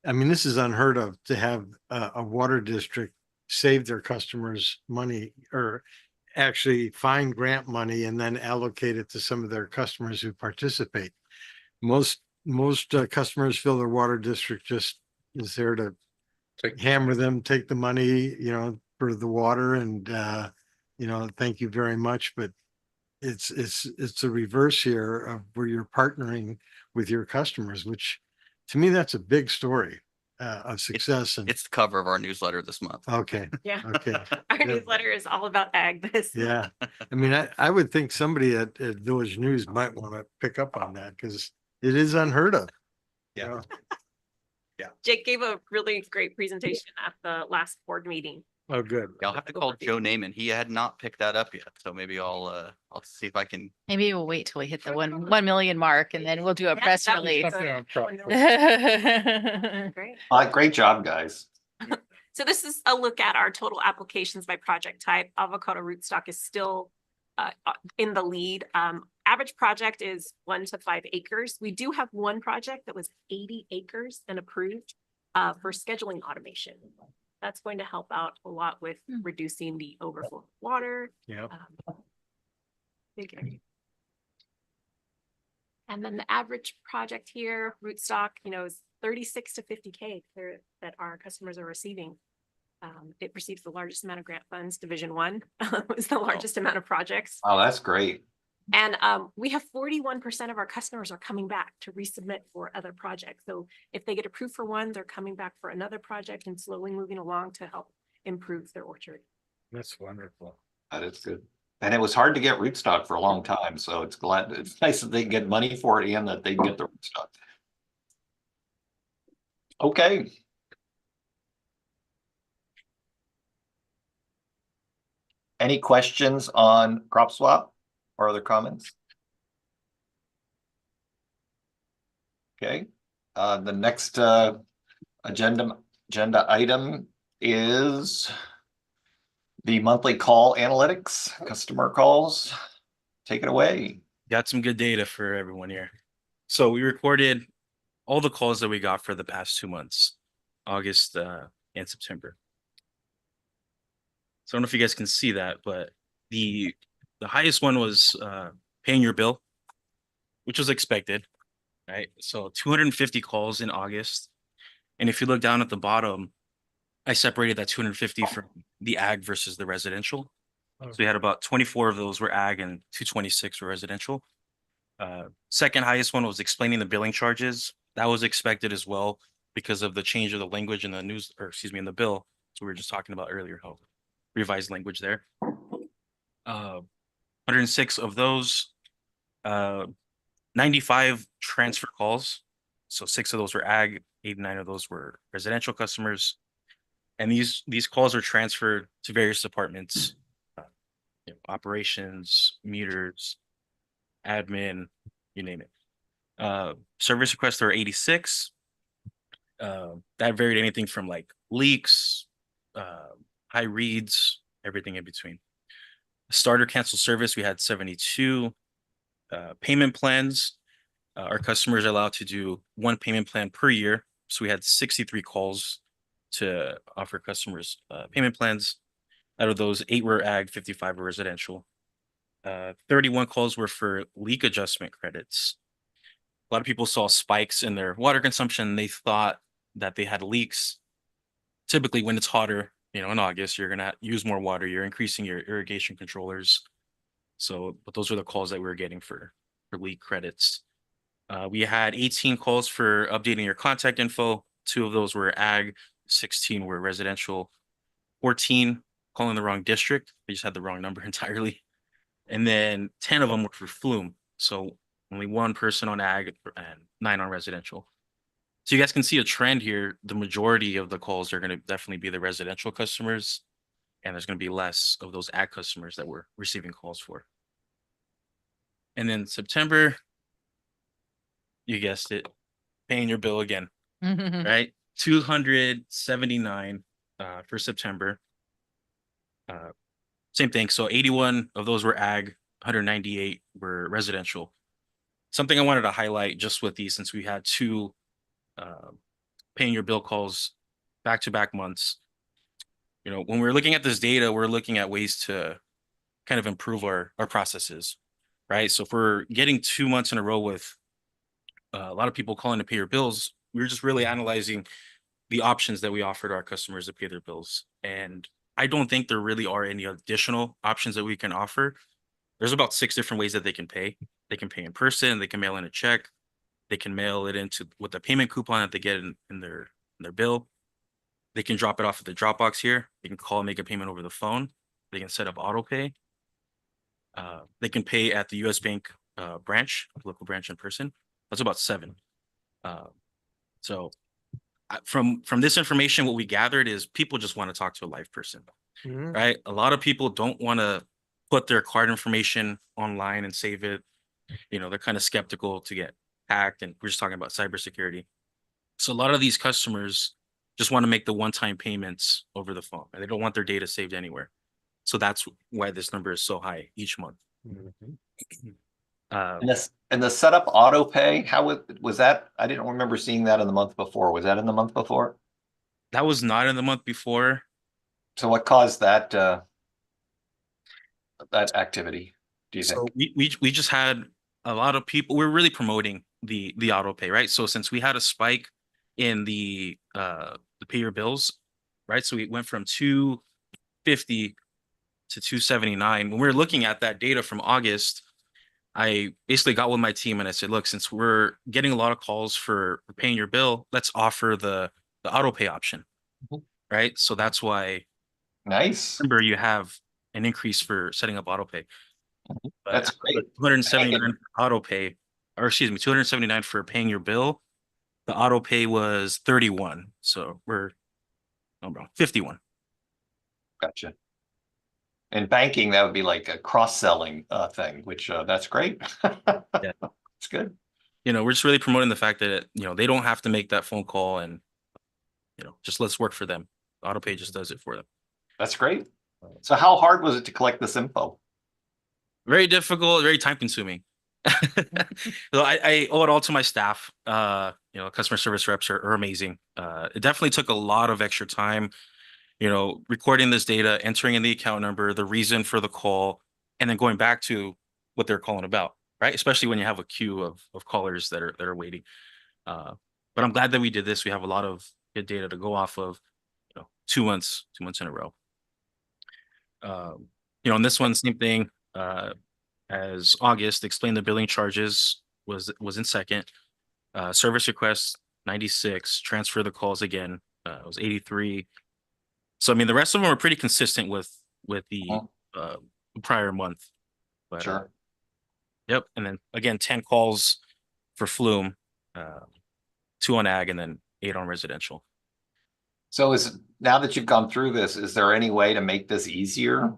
this is unheard of to have a water district save their customers money or actually find grant money and then allocate it to some of their customers who participate. Most customers feel their water district just is there to hammer them, take the money, for the water and, thank you very much. But it's a reverse here of where you're partnering with your customers, which to me, that's a big story of success. It's the cover of our newsletter this month. Okay. Yeah. Okay. Our newsletter is all about ag this. Yeah. I would think somebody at Village News might want to pick up on that because it is unheard of. Yeah. Jake gave a really great presentation at the last board meeting. Oh, good. I'll have to call Joe Naaman. He had not picked that up yet. So maybe I'll see if I can. Maybe we'll wait till we hit the 1 million mark and then we'll do a Yeah, press that would be release. Great. Great job, guys. So this is a look at our total applications by project type. Avocado rootstock is still in the lead. Average project is 1 to 5 acres. We do have one project that was 80 acres and approved for scheduling automation. That's going to help out a lot with reducing the overflow of water. Yep. Big area. And then the average project here, rootstock, is 36 to 50K that our customers are receiving. It receives the largest amount of grant funds, Division One, was the largest amount of projects. Oh, that's great. And we have 41% of our customers are coming back to resubmit for other projects. So if they get approved for one, they're coming back for another project and slowly moving along to help improve their orchard. That's wonderful. That is good. And it was hard to get rootstock for a long time, so it's nice that they can get money for it and that they can get the rootstock. Okay. Any questions on crop swap or other comments? Okay, the next agenda item is the monthly call analytics, customer calls. Take it away. Got some good data for everyone here. So we recorded all the calls that we got for the past 2 months, August and September. So I don't know if you guys can see that, but the highest one was paying your bill, which was expected, right? So 250 calls in August. And if you look down at the bottom, I separated that 250 from the ag versus the residential. So we had about 24 of those were ag and 226 were residential. Second highest one was explaining the billing charges. That was expected as well because of the change of the language in the news, or excuse me, in the bill. So we were just talking about earlier, how revised language there. 106 of those, 95 transfer calls. So 6 of those were ag, 89 of those were residential customers. And these calls are transferred to various departments, operations, meters, admin, you name it. Service requests are 86. That varied anything from like leaks, high reads, everything in between. Starter cancel service, we had 72. Payment plans, our customers are allowed to do 1 payment plan per year. So we had 63 calls to offer customers payment plans. Out of those, 8 were ag, 55 were residential. 31 calls were for leak adjustment credits. A lot of people saw spikes in their water consumption. They thought that they had leaks. Typically, when it's hotter, in August, you're gonna use more water. You're increasing your irrigation controllers. So, but those are the calls that we were getting for leak credits. We had 18 calls for updating your contact info. 2 of those were ag, 16 were residential, 14 calling the wrong district. They just had the wrong number entirely. And then 10 of them were for flume. So only 1 person on ag and 9 on residential. So you guys can see a trend here. The majority of the calls are going to definitely be the residential customers. And there's going to be less of those ag customers that we're receiving calls for. And then September, you guessed it, paying your bill again, right? 279 for September. Same thing. So 81 of those were ag, 198 were residential. Something I wanted to highlight just with these, since we had 2 paying your bill calls back-to-back months. When we're looking at this data, we're looking at ways to kind of improve our processes, right? So if we're getting 2 months in a row with a lot of people calling to pay your bills, we're just really analyzing the options that we offer to our customers to pay their bills. And I don't think there really are any additional options that we can offer. There's about 6 different ways that they can pay. They can pay in person, they can mail in a check, they can mail it into with the payment coupon that they get in their bill. They can drop it off at the Dropbox here. They can call and make a payment over the phone. They can set up auto pay. They can pay at the US Bank branch, local branch in person. That's about 7. So from this information, what we gathered is people just want to talk to a live person, right? A lot of people don't want to put their card information online and save it. They're kind of skeptical to get hacked, and we're just talking about cybersecurity. So a lot of these customers just want to make the one-time payments over the phone, and they don't want their data saved anywhere. So that's why this number is so high each month. And the setup auto pay, how was that? I didn't remember seeing that in the month before. Was that in the month before? That was not in the month before. So what caused that that activity, do you think? So we just had a lot of people. We're really promoting the auto pay, right? So since we had a spike in the pay your bills, right? So we went from 250 to 279. When we were looking at that data from August, I basically got with my team and I said, look, since we're getting a lot of calls for paying your bill, let's offer the auto pay option. Mhm. Right. So that's why Nice. remember you have an increase for setting up auto pay. But That's great. 279 for auto pay, or excuse me, 279 for paying your bill. The auto pay was 31. So we're 51. Gotcha. In banking, that would be like a cross-selling thing, which that's great. Yeah. It's good. We're just really promoting the fact that, they don't have to make that phone call and, just let's work for them. AutoPay just does it for them. That's great. So how hard was it to collect this info? Very difficult, very time consuming. So I owe it all to my staff. Customer service reps are amazing. It definitely took a lot of extra time, recording this data, entering in the account number, the reason for the call, and then going back to what they're calling about, right? Especially when you have a queue of callers that are waiting. But I'm glad that we did this. We have a lot of good data to go off of, 2 months in a row. On this one, same thing, as August, explain the billing charges was in second. Service requests 96, transfer the calls again, it was 83. So I mean, the rest of them were pretty consistent with the prior month. But, Sure. Yep, and then again, 10 calls for Flume, 2 on ag, and then 8 on residential. So now that you've gone through this, is there any way to make this easier?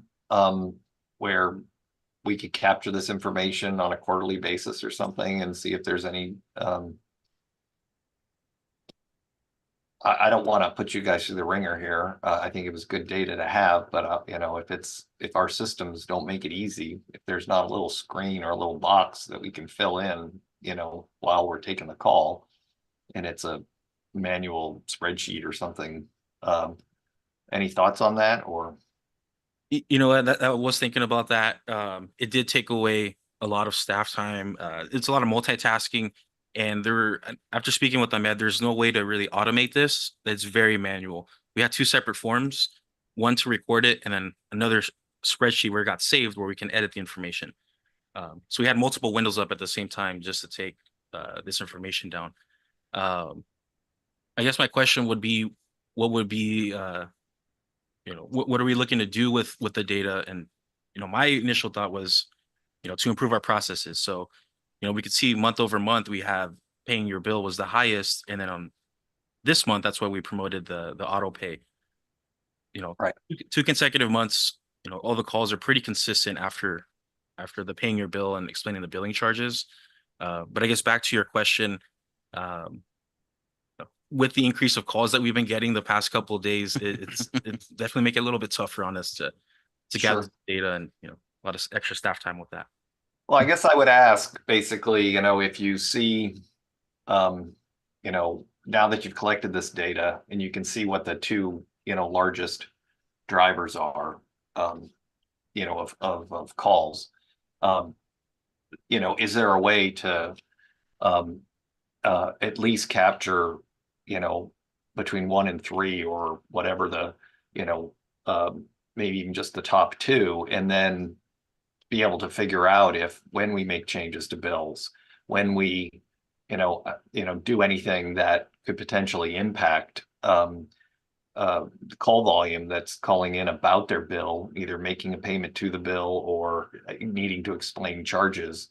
Where we could capture this information on a quarterly basis or something and see if there's any, I don't want to put you guys through the ringer here. I think it was good data to have, but if our systems don't make it easy, if there's not a little screen or a little box that we can fill in, while we're taking the call, and it's a manual spreadsheet or something. Any thoughts on that? Or I was thinking about that. It did take away a lot of staff time. It's a lot of multitasking. And after speaking with Ahmed, there's no way to really automate this. It's very manual. We had 2 separate forms, one to record it, and then another spreadsheet where it got saved where we can edit the information. So we had multiple windows up at the same time just to take this information down. I guess my question would be, what would be, what are we looking to do with the data? And, my initial thought was, to improve our processes. So, we could see month over month, we have paying your bill was the highest. And then on this month, that's why we promoted the auto pay. Right. 2 consecutive months, all the calls are pretty consistent after the paying your bill and explaining the billing charges. But I guess back to your question, with the increase of calls that we've been getting the past couple of days, it's definitely make it a little bit tougher on us to gather data and, a lot of extra staff time with that. Well, I guess I would ask basically, if you see, now that you've collected this data and you can see what the 2, largest drivers are, of calls, is there a way to at least capture, between 1 and 3 or whatever the, maybe even just the top 2, and then be able to figure out when we make changes to bills, when we, do anything that could potentially impact the call volume that's calling in about their bill, either making a payment to the bill or needing to explain charges.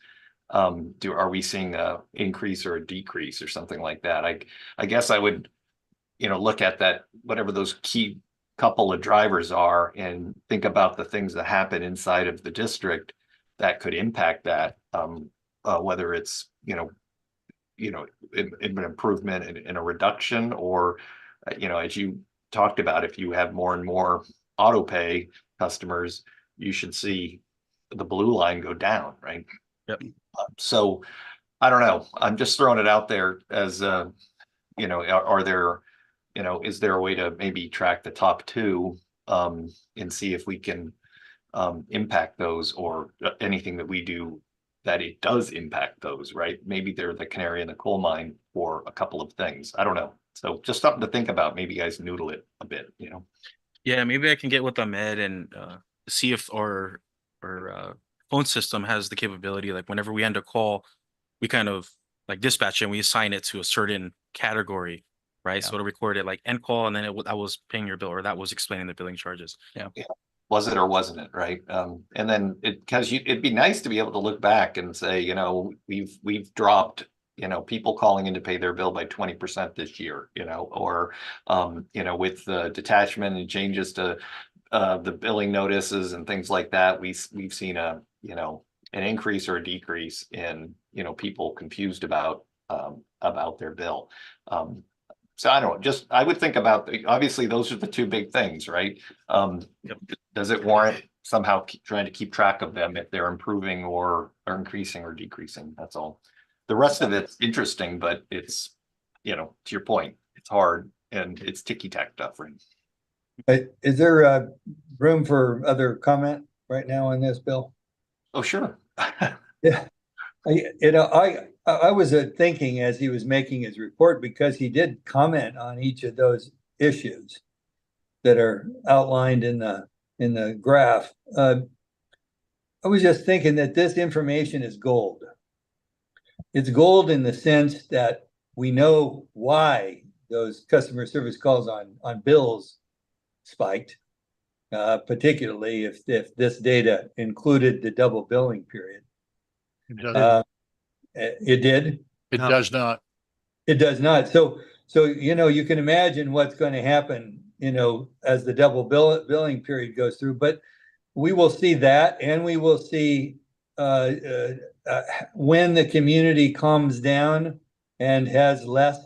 Are we seeing a increase or a decrease or something like that? I guess I would, look at that, whatever those key couple of drivers are, and think about the things that happen inside of the district that could impact that, whether it's, an improvement in a reduction, or, as you talked about, if you have more and more auto pay customers, you should see the blue line go down, right? Yep. So I don't know. I'm just throwing it out there as, are there, is there a way to maybe track the top 2 and see if we can impact those, or anything that we do that it does impact those, right? Maybe they're the canary in the coal mine for a couple of things. I don't know. So just something to think about. Maybe you guys noodle it a bit, you know? Yeah, maybe I can get with Ahmed and see if our phone system has the capability, like whenever we end a call, we kind of like dispatch it and we assign it to a certain category, right? So it'll record it like end call and then that was paying your bill or that was explaining the billing charges. Yeah. Was it or wasn't it, right? And then it'd be nice to be able to look back and say, you know, we've dropped, you know, people calling in to pay their bill by 20% this year, you know, or, you know, with the detachment and changes to the billing notices and things like that, we've seen a, you know, an increase or a decrease in, you know, people confused about their bill. So I don't know, just, I would think about, obviously, those are the two big things, right? Does it warrant somehow trying to keep track of them if they're improving or increasing or decreasing? That's all. The rest of it's interesting, but it's, you know, to your point, it's hard and it's ticky-tack stuff, right? Is there room for other comment right now on this, Bill? Oh, sure. Yeah, I was thinking as he was making his report, because he did comment on each of those issues that are outlined in the graph. I was just thinking that this information is gold. It's gold in the sense that we know why those customer service calls on bills spiked, particularly if this data included the double billing period. It did. It does not. It does not. So you know, you can imagine what's going to happen, you know, as the double billing period goes through. But we will see that, and we will see when the community calms down and has less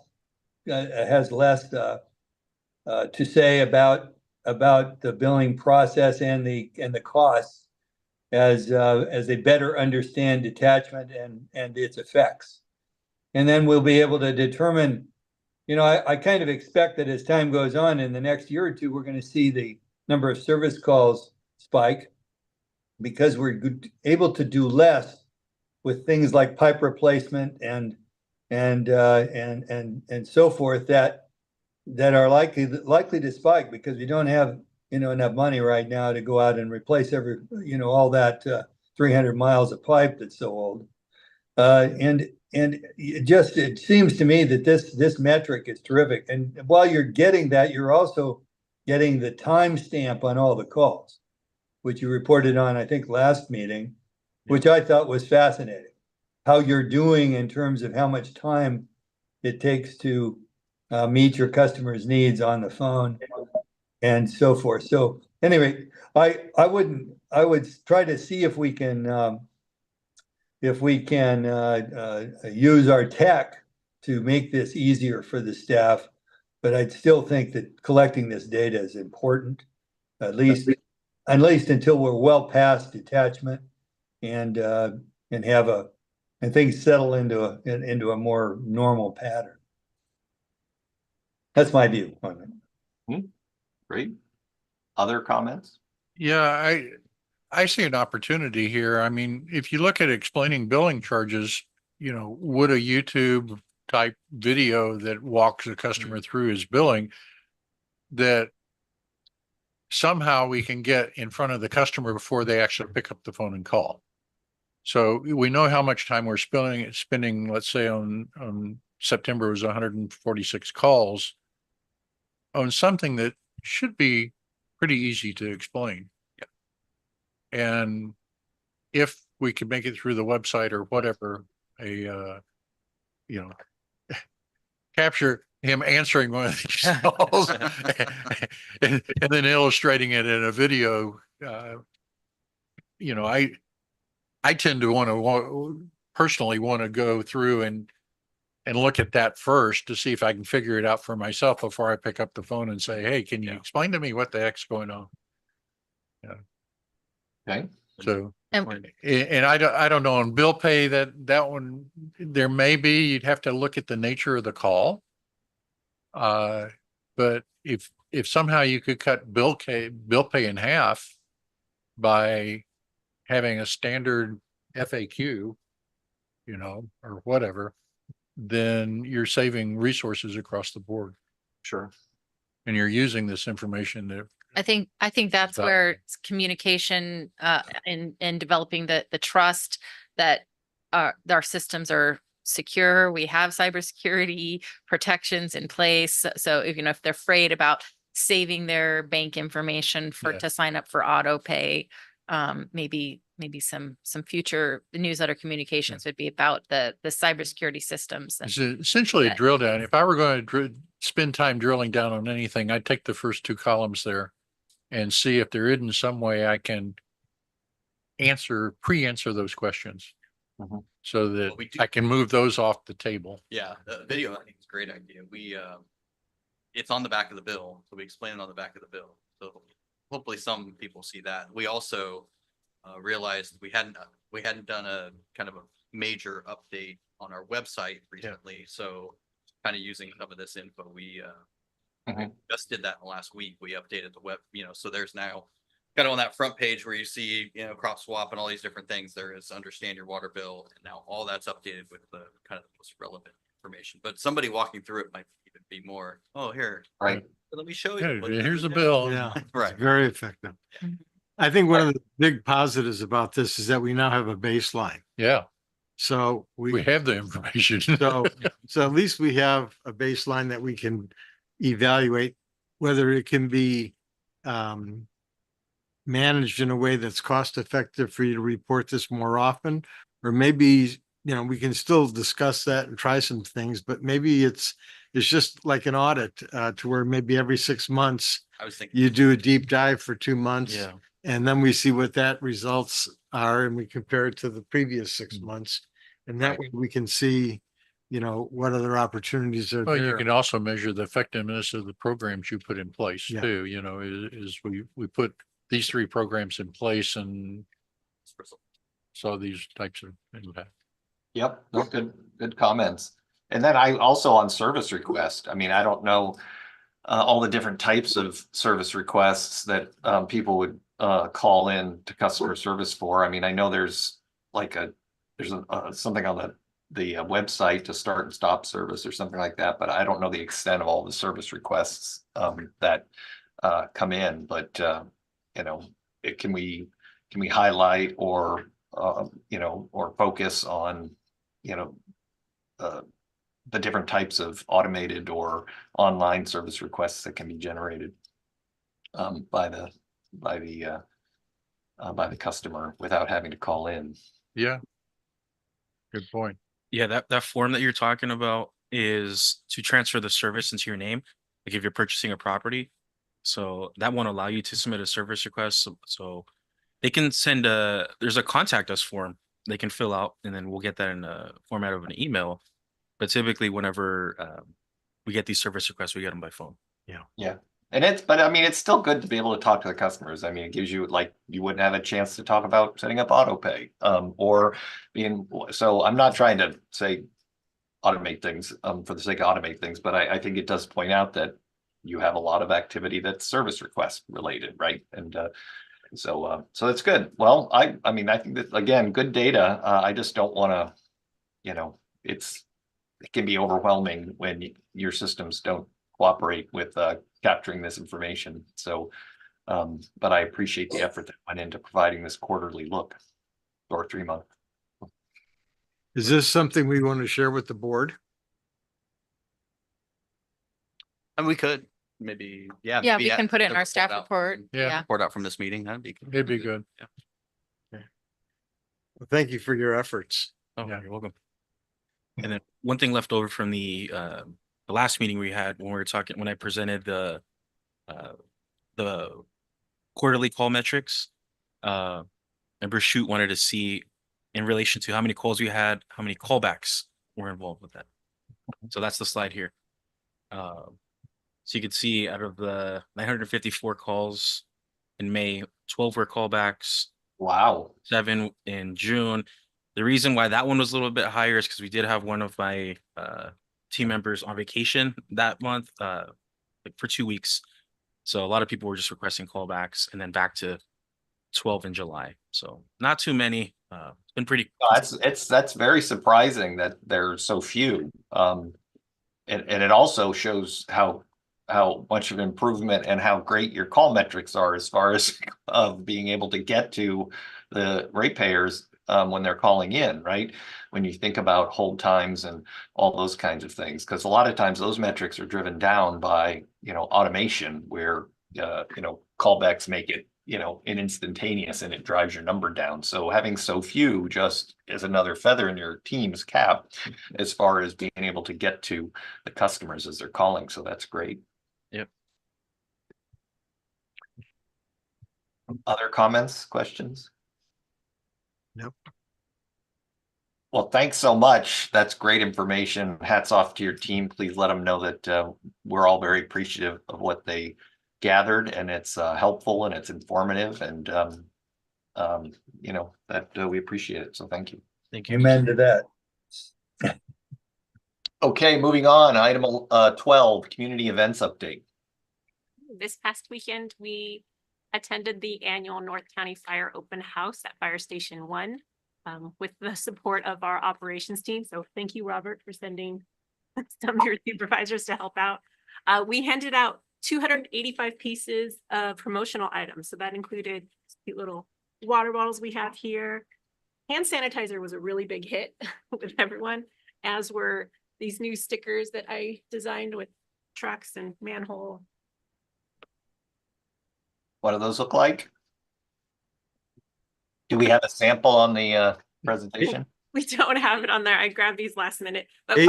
to say about the billing process and the costs as they better understand detachment and its effects. And then we'll be able to determine, you know, I kind of expect that as time goes on in the next year or two, we're going to see the number of service calls spike because we're able to do less with things like pipe replacement and so forth that are likely to spike because we don't have, you know, enough money right now to go out and replace all that 300 miles of pipe that's so old. And it seems to me that this metric is terrific. And while you're getting that, you're also getting the timestamp on all the calls, which you reported on, I think, last meeting, which I thought was fascinating. How you're doing in terms of how much time it takes to meet your customer's needs on the phone and so forth. So anyway, I would try to see if we can use our tech to make this easier for the staff. But I'd still think that collecting this data is important, at least until we're well past detachment and things settle into a more normal pattern. That's my view on it. Great. Other comments? Yeah, I see an opportunity here. I mean, if you look at explaining billing charges, you know, would a YouTube type video that walks a customer through his billing, that somehow we can get in front of the customer before they actually pick up the phone and call. So we know how much time we're spending, let's say on September was 146 calls on something that should be pretty easy to explain. And if we could make it through the website or whatever, capture him answering one of these calls and then illustrating it in a video, I tend to personally want to go through and look at that first to see if I can figure it out for myself before I pick up the phone and say, hey, can you explain to me what the heck's going on? Yeah. Okay. So, and I don't know on bill pay that one, there may be, you'd have to look at the nature of the call. But if somehow you could cut bill pay in half by having a standard FAQ, or whatever, then you're saving resources across the board. Sure. and you're using this information to, I think that's So- where it's communication, in developing the trust that our systems are secure. We have cybersecurity protections in place. So if, you know, if they're afraid about saving their bank information Yeah. to sign up for auto pay, maybe some future newsletter communications would be about the cybersecurity systems. it's essentially a Yeah. drill down. If I were going to spend time drilling down on anything, I'd take the first two columns there and see if there isn't some way I can pre-answer those questions. Mhm. So that Well, we do- I can move those off the table. Yeah, the video I think is a great idea. It's on the back of the bill, so we explain it on the back of the bill. So hopefully some people see that. We also realized we hadn't done a kind of a major update on our website recently. So kind of using some of this info, we Mhm. just did that in the last week. We updated the web, so there's now kind of on that front page where you see, crop swap and all these different things, there is understand your water bill. And now all that's updated with the kind of the most relevant information, but somebody walking through it might even be more, oh, here, Right. let me show Yeah, you. what here's the this is." bill. Yeah, it's Right. very effective. Mhm. I think one of the big positives about this is that we now have a baseline. Yeah, So we have the information. So, so at least we have a baseline that we can evaluate whether it can be managed in a way that's cost effective for you to report this more often. Or maybe, we can still discuss that and try some things, but maybe it's just like an audit to where maybe every 6 months I was thinking. you do a deep dive for 2 months. Yeah. And then we see what that results are and we compare it to the previous 6 Mm. months. And that Right. way we can see, what other opportunities are Well, you there. can also measure the effectiveness of the programs you put in place Yeah. too, is we put these 3 programs in place and saw these types of impact. Yep, no, good comments. And then I also on service request, I mean, I don't know all the different types of service requests that people would call in to customer service for. I mean, I know there's something on the website to start and stop service or something like that, but I don't know the extent of all the service requests that come in, but can we highlight or or focus on the different types of automated or online service requests that can be generated by the customer without having to call in. Yeah. Good point. Yeah, that form that you're talking about is to transfer the service into your name, like if you're purchasing a property. So that won't allow you to submit a service request. So they can send there's a contact us form they can fill out, and then we'll get that in a format of an email. But typically whenever we get these service requests, we get them by phone. And but I mean, it's still good to be able to talk to the customers. I mean, it gives you, like, you wouldn't have a chance to talk about setting up auto pay, so I'm not trying to say automate things, for the sake of automate things, but I think it does point out that you have a lot of activity that's service request related, right? And, so that's good. Well, I mean, I think that, again, good data. I just don't want to, it can be overwhelming when your systems don't cooperate with capturing this information. So, but I appreciate the effort that went into providing this quarterly look or 3-month. Is this something we want to share with the board? And we could maybe, Yeah, maybe we can put it in our report staff out- report. Yeah. Yeah. Report out from this meeting. That'd be good. It'd be good. Yeah. Well, thank you for your efforts. Oh, Yeah. you're welcome. And then one thing left over from the last meeting we had when we were talking, when I presented the quarterly call metrics, Member Shoot wanted to see in relation to how many calls we had, how many callbacks were involved with that. So that's the slide here. So you can see out of the 954 calls in May, 12 were callbacks, Wow. 7 in June. The reason why that one was a little bit higher is because we did have one of my team members on vacation that month, like for 2 weeks. So a lot of people were just requesting callbacks, and then back to 12 in July. So not too many. It's been pretty. That's very surprising that there's so few. And it also shows how how much of improvement and how great your call metrics are as far as of being able to get to the ratepayers when they're calling in, right? When you think about hold times and all those kinds of things, because a lot of times those metrics are driven down by, automation where, callbacks make it, an instantaneous and it drives your number down. So having so few just is another feather in your team's cap as far as being able to get to the customers as they're calling. So that's great. Yep. Other comments, questions? Nope. Well, thanks so much. That's great information. Hats off to your team. Please let them know that we're all very appreciative of what they gathered, and it's helpful and it's informative, and that we appreciate it. So thank you. Thank you. Amen to that. Okay, moving on. Item 12, community events update. This past weekend, we attended the annual North County Fire Open House at Fire Station 1 with the support of our operations team. So thank you, Robert, for sending some of your supervisors to help out. We handed out 285 pieces of promotional items. So that included cute little water bottles we have here. Hand sanitizer was a really big hit with everyone, as were these new stickers that I designed with trucks and manhole. What do those look like? Do we have a sample on the presentation? We don't have it on there. I grabbed these last minute, but Eight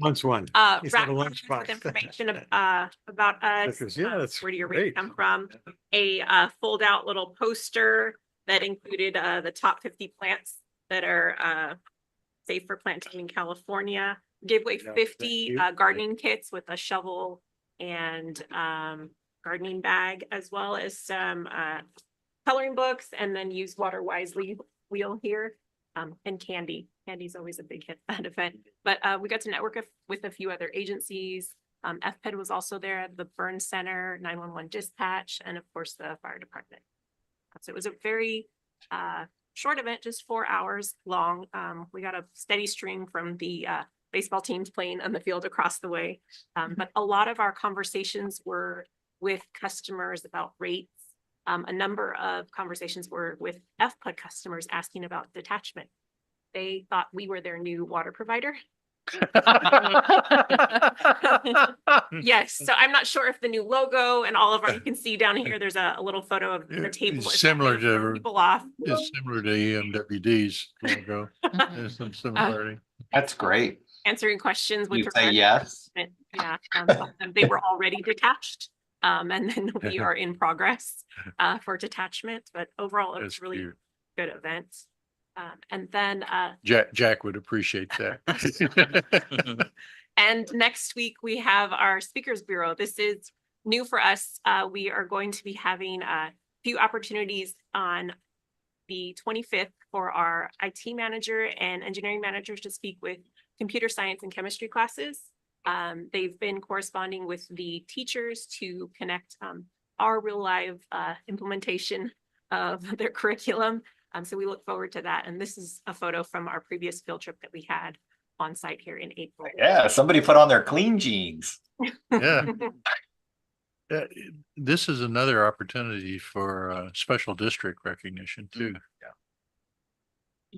wants one. He said wrap a with lunchbox. information about us. Stickers. Yeah, that's where do your great. rates come from? A fold out little poster that included the top 50 plants that are safe for planting in California. Gave away Yeah, 50 you. gardening kits with a shovel and gardening bag, as well as some coloring books, and then use water wisely wheel here. And candy. Candy's always a big hit at that event. But we got to network with a few other agencies. FPED was also there, the Burn Center, 911 dispatch, and of course the fire department. So it was a very short event, just 4 hours long. We got a steady stream from the baseball teams playing on the field across the way. But a lot of our conversations were with customers about rates. A number of conversations were with FPUD customers asking about detachment. They thought we were their new water provider. Yes, so I'm not sure if the new logo and all of our, you can see down here, there's a little photo of the table. It's If that similar may throw to- people off. It's similar to EMWD's logo. There's some similarity. That's great. Answering questions with You say regard to yes? detachment. Yeah, they were already detached. And then we are in progress for detachment, but overall it was That's really cute. good event. And then Jack would appreciate that. and next week we have our speakers bureau. This is new for us. We are going to be having a few opportunities on the 25th for our IT manager and engineering managers to speak with computer science and chemistry classes. They've been corresponding with the teachers to connect our real live implementation of their curriculum. So we look forward to that. And this is a photo from our previous field trip that we had on site here in April. Yeah, somebody put on their clean jeans. Yeah. This is another opportunity for special district recognition too.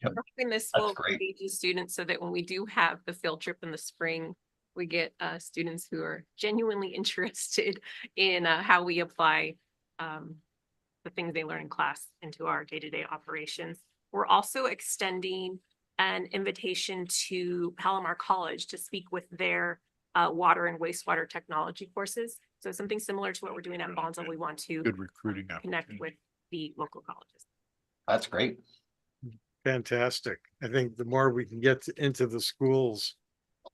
We're hoping this That's will great. engage the students so that when we do have the field trip in the spring, we get students who are genuinely interested in how we apply the things they learn in class into our day-to-day operations. We're also extending an invitation to Palomar College to speak with their water and wastewater technology courses. So something similar to what we're doing at Bonsall, we want to Good recruiting connect opportunity. with the local colleges. That's great. Fantastic. I think the more we can get into the schools,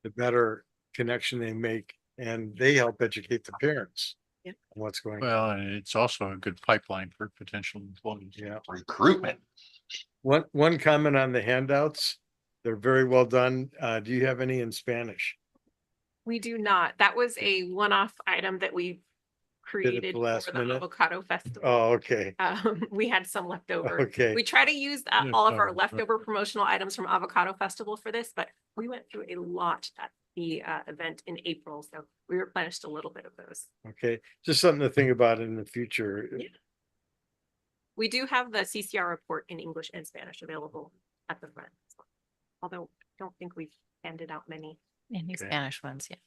the better connection they make, and they help educate the parents. Yep. On what's going on. Well, and it's also a good pipeline for potential employees. Yeah. Recruitment. One comment on the handouts. They're very well done. Do you have any in Spanish? We do not. That was a one-off item that we created the last for the minute? avocado festival. Oh, okay. We had some leftover. Okay. We try to use Yeah, all of our sorry. leftover promotional items from Avocado Festival for this, but we went through a lot that the event in April. So we replenished a little bit of those. Okay, just something to think about in the future. Yeah. We do have the CCR report in English and Spanish available at the front. Although I don't think we've handed out many. Any Okay. Spanish ones, yeah.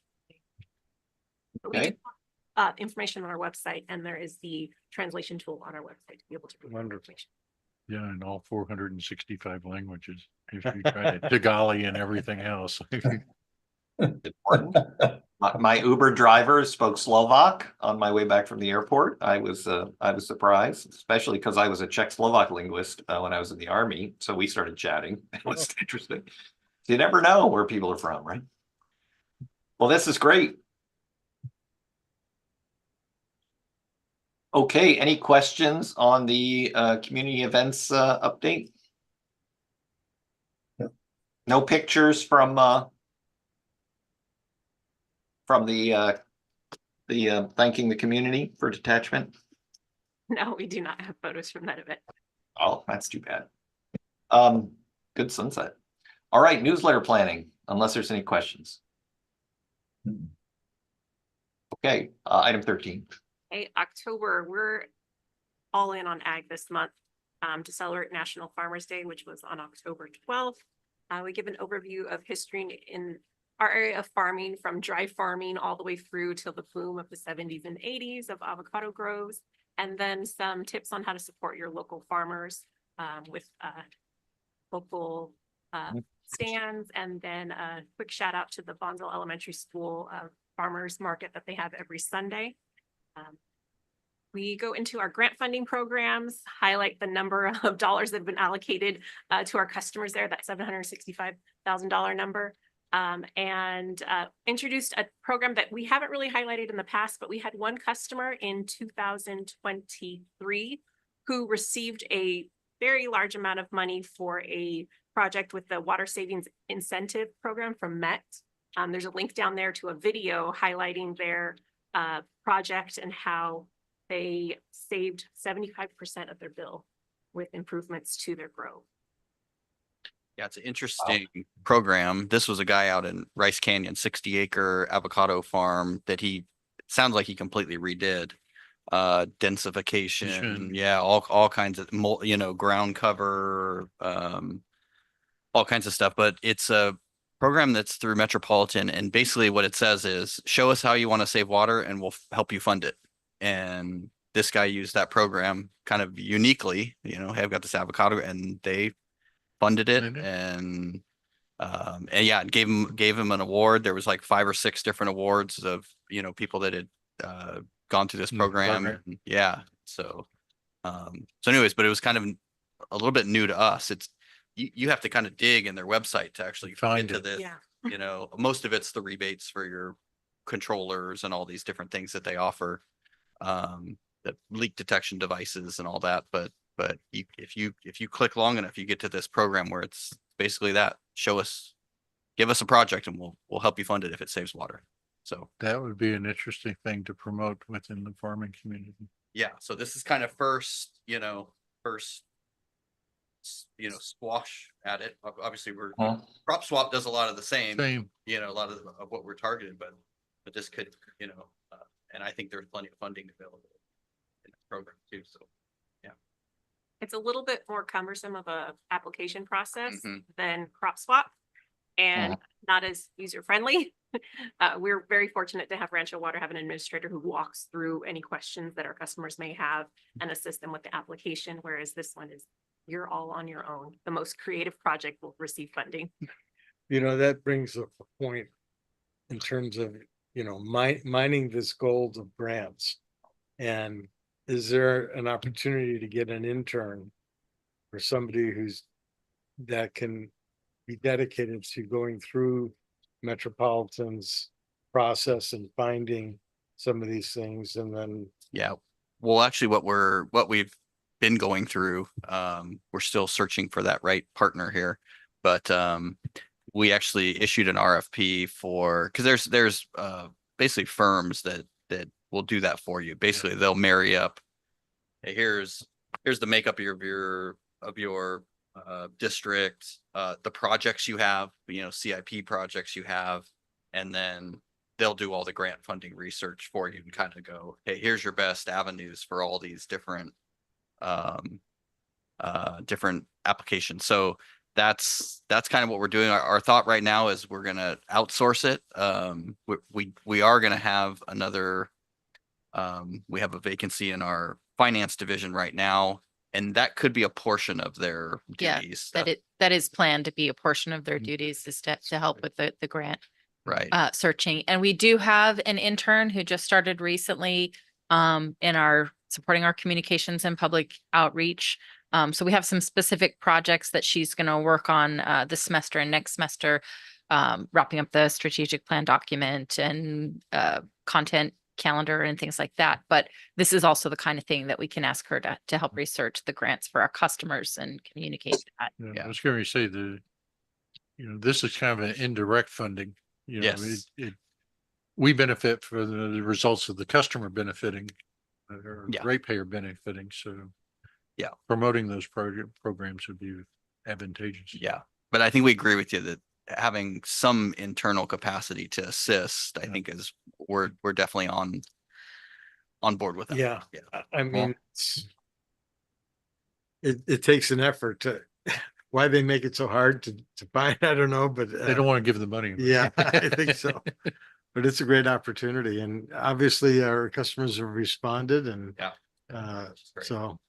But we do Okay. have, information on our website, and there is the translation tool on our website to be able to. read the Wonderful. information. Yeah, in all 465 languages. If you try to Tagali and everything else. Important. My Uber driver spoke Slovak on my way back from the airport. I was surprised, especially because I was a Czech Slovak linguist when I was in the army. So we started chatting. It was interesting. You never know where people are from, right? Well, this is great. Okay, any questions on the community events update? No. No pictures from the thanking the community for detachment? No, we do not have photos from that event. Oh, that's too bad. Good sunset. All right, newsletter planning, unless there's any questions. Okay, item 13. Hey, October, we're all in on ag this month to celebrate National Farmers Day, which was on October 12th. We give an overview of history in our area of farming, from dry farming all the way through till the boom of the 70s and 80s of avocado groves, and then some tips on how to support your local farmers with local stands, and then a quick shout out to the Bonsall Elementary School farmers market that they have every Sunday. We go into our grant funding programs, highlight the number of dollars that have been allocated to our customers there, that $765,000 number, and introduced a program that we haven't really highlighted in the past, but we had one customer in 2023 who received a very large amount of money for a project with the Water Savings Incentive Program from MET. There's a link down there to a video highlighting their project and how they saved 75% of their bill with improvements to their grove. Yeah, it's an interesting program. This was a guy out in Rice Canyon, 60-acre avocado farm that it sounds like he completely redid. Densification, yeah, all kinds of ground cover, all kinds of stuff. But it's a program that's through Metropolitan, and basically what it says is, show us how you want to save water and we'll help you fund it. And this guy used that program kind of uniquely, hey, I've got this avocado, and they funded it. And yeah, gave him an award. There was like 5 or 6 different awards of people that had gone through this program. And yeah, so anyways, but it was kind of a little bit new to us. It's you have to kind of dig in their website to actually Find get to it. this. Yeah. Most of it's the rebates for your controllers and all these different things that they offer, the leak detection devices and all that. But if you click long enough, you get to this program where it's basically that: give us a project and we'll help you fund it if it saves water. So That would be an interesting thing to promote within the farming community. yeah, so this is kind of first squash at it. Obviously Crop Swap does a lot of the same, Same. a lot of what we're targeting, but this could, and I think there's plenty of funding available in the program too. So It's a little bit more cumbersome of a application process Mhm. than Crop Swap, and not as user friendly. We're very fortunate to have Rancho Water have an administrator who walks through any questions that our customers may have and assist them with the application, whereas this one is, you're all on your own. The most creative project will receive funding. That brings up a point in terms of, mining this gold of grants. And is there an opportunity to get an intern or somebody that can be dedicated to going through Metropolitan's process and finding some of these things, and then yeah, well, actually, what we've been going through, we're still searching for that right partner here, but we actually issued an RFP because there's basically firms that will do that for you. Basically, they'll marry up. Hey, here's the makeup of your district, the projects you have, CIP projects you have, And then they'll do all the grant funding research for you and kind of go, hey, here's your best avenues for all these different different applications. So that's kind of what we're doing. Our thought right now is we're gonna outsource it. We are gonna have another we have a vacancy in our finance division right now, and that could be a portion of their Yeah, duties. that is planned to be a portion of their duties is to help with the grant Right. searching. And we do have an intern who just started recently in our supporting our communications and public outreach. So we have some specific projects that she's going to work on this semester and next semester, wrapping up the strategic plan document and content calendar and things like that. But this is also the kind of thing that we can ask her to help research the grants for our customers and communicate that. Yeah, I was going to say this is kind of an indirect funding. Yes. We benefit for the results of the customer benefiting, or Yeah. ratepayer benefiting. So yeah, promoting those programs would be advantageous. Yeah. But I think we agree with you that having some internal capacity to assist, I think we're definitely on board with that. Yeah, Yeah. I mean, it takes an effort to, why they make it so hard to find, I don't know, but. They don't want to give the money. Yeah, I think so. But it's a great opportunity and obviously our customers have responded and. Yeah. Great. So.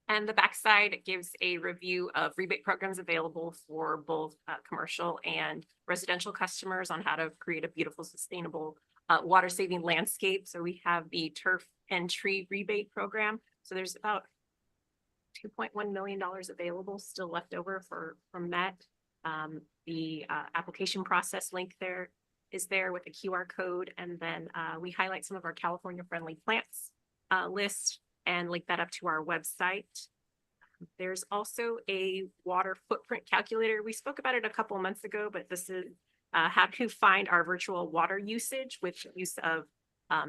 And the backside gives a review of rebate programs available for both commercial and residential customers on how to create a beautiful, sustainable water saving landscape. So we have the turf and tree rebate program. So there's about $2.1 million available still left over from MET. The application process link there is there with a QR code. And then we highlight some of our California friendly plants list and link that up to our website. There's also a water footprint calculator. We spoke about it a couple of months ago, but this is how to find our virtual water usage with use of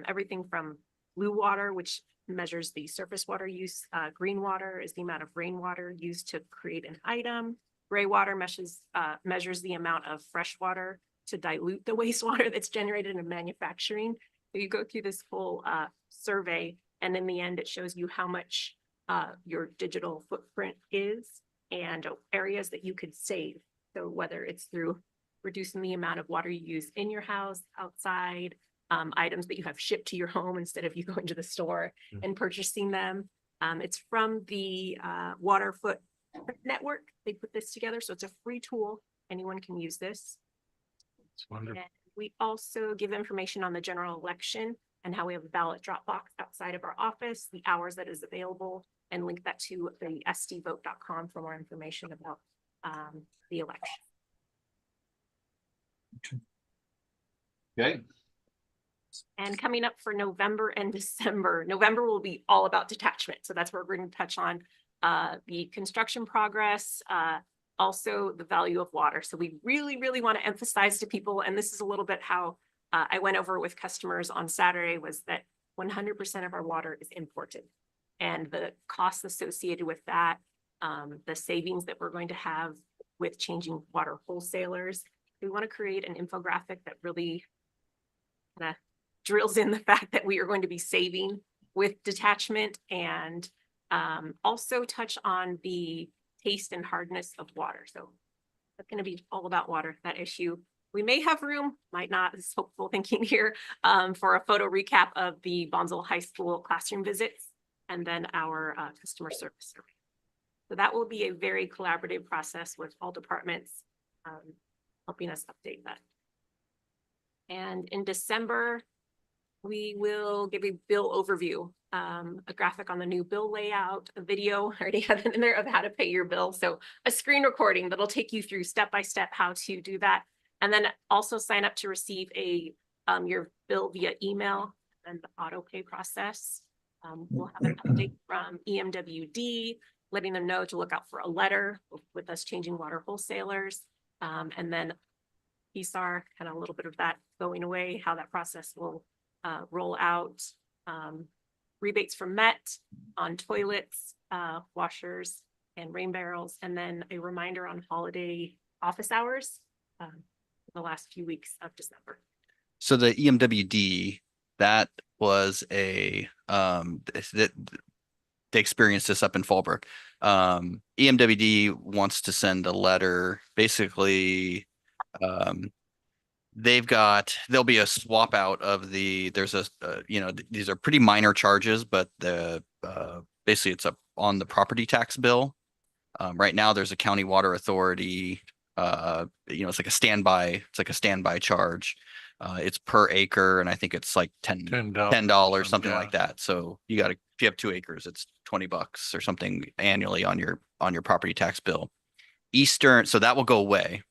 everything from blue water, which measures the surface water use. Green water is the amount of rainwater used to create an item. Gray water measures the amount of fresh water to dilute the wastewater that's generated in manufacturing. So you go through this whole survey, and in the end, it shows you how much your digital footprint is and areas that you could save. So whether it's through reducing the amount of water you use in your house, outside, items that you have shipped to your home instead of you going to the store and purchasing them. It's from the Water Footprint Network. They put this together, so it's a free tool. Anyone can use this. It's wonderful. And we also give information on the general election and how we have a ballot drop box outside of our office, the hours that is available, and link that to the sdvote.com for more information about the election. Okay. And coming up for November and December, November will be all about detachment. So that's where we're going to touch on the construction progress, also the value of water. So we really, really want to emphasize to people, and this is a little bit how I went over with customers on Saturday, was that 100% of our water is imported. And the costs associated with that, the savings that we're going to have with changing water wholesalers. We want to create an infographic that really kind of drills in the fact that we are going to be saving with detachment, and also touch on the taste and hardness of water. So that's going to be all about water, that issue. We may have room, might not, this is hopeful thinking here, for a photo recap of the Bonsall High School classroom visits and then our customer service survey. So that will be a very collaborative process with all departments helping us update that. And in December, we will give a bill overview, a graphic on the new bill layout, a video, I already have it in there, of how to pay your bill. So a screen recording that'll take you through step-by-step how to do that. And then also sign up to receive your bill via email and the auto pay process. We'll have an update from EMWD, letting them know to look out for a letter with us changing water wholesalers. And then PSAR, kind of a little bit of that going away, how that process will roll out. Rebates from MET on toilets, washers, and rain barrels. And then a reminder on holiday office hours. the last few weeks of December. So the EMWD, that was a, that they experienced this up in Fallbrook. EMWD wants to send a letter, basically, there'll be a swap out of there's a, these are pretty minor charges, but basically it's on the property tax bill. Right now there's a county water authority, it's like a standby charge. It's per acre, and I think it's like $10, something like that. So if you have 2 acres, it's $20 or something annually on your property tax bill. Eastern, so that will go away.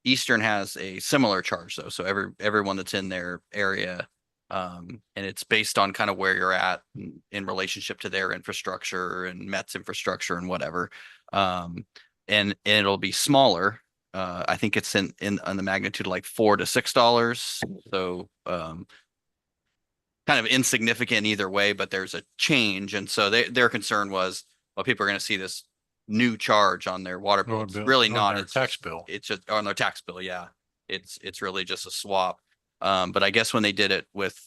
Eastern has a similar charge though. So everyone that's in their area, and it's based on kind of where you're at in relationship to their infrastructure and Met's infrastructure and whatever. And it'll be smaller. I think it's in the magnitude of like $4 to $6. So kind of insignificant either way, but there's a change. And so their concern was, well, people are going to see this new charge on their water bill. It's really not. It's tax bill. It's just on their tax bill. Yeah. It's really just a swap. But I guess when they did it with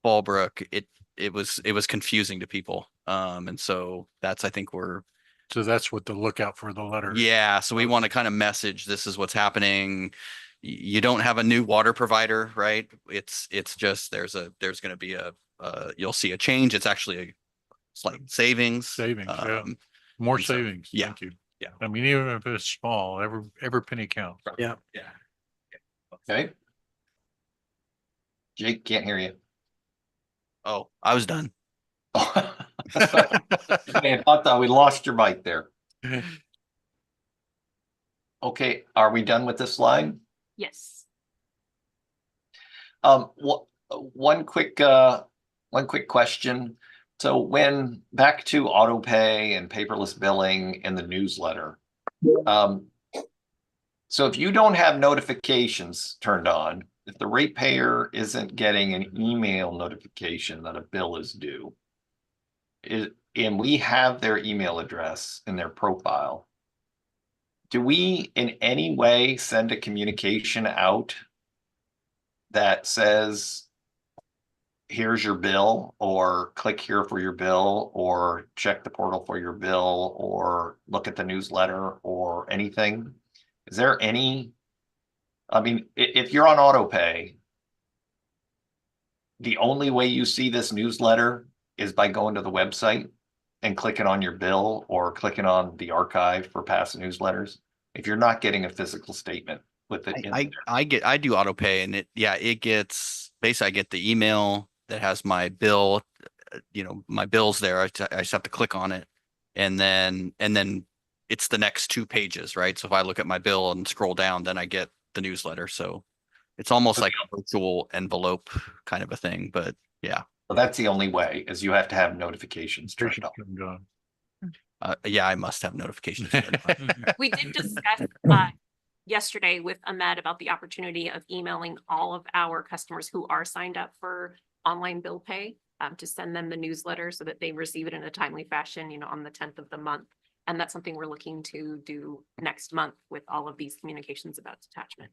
Fallbrook, it was confusing to people. And so that's, I think so that's what the lookout for the letter. Yeah. So we want to kind of message, this is what's happening. You don't have a new water provider, right? It's just, there's going to be you'll see a change. It's actually a slight savings. Yeah. More savings. Yeah. Thank you. Yeah. I mean, even if it's small, every penny counts. Yeah. Yeah. Okay. Jake, can't hear you. Oh, I was done. Man, I thought we lost your mic there. Okay, are we done with this slide? Yes. One quick question. So back to auto pay and paperless billing and the newsletter. So if you don't have notifications turned on, if the ratepayer isn't getting an email notification that a bill is due, and we have their email address in their profile, do we in any way send a communication out that says, here's your bill, or click here for your bill, or check the portal for your bill, or look at the newsletter, or anything? Is there any, I mean, if you're on auto pay, the only way you see this newsletter is by going to the website and clicking on your bill or clicking on the archive for past newsletters. If you're not getting a physical statement with it. I do auto pay, and it gets, basically I get the email that has my bill, my bill's there. I just have to click on it, and then it's the next 2 pages, right? So if I look at my bill and scroll down, then I get the newsletter. So it's almost like a virtual envelope kind of a thing, but yeah. Well, that's the only way, is you have to have notifications turned on. Yeah, I must have notifications. We did discuss yesterday with Ahmed about the opportunity of emailing all of our customers who are signed up for online bill pay, to send them the newsletter so that they receive it in a timely fashion, on the 10th of the month. And that's something we're looking to do next month with all of these communications about detachment.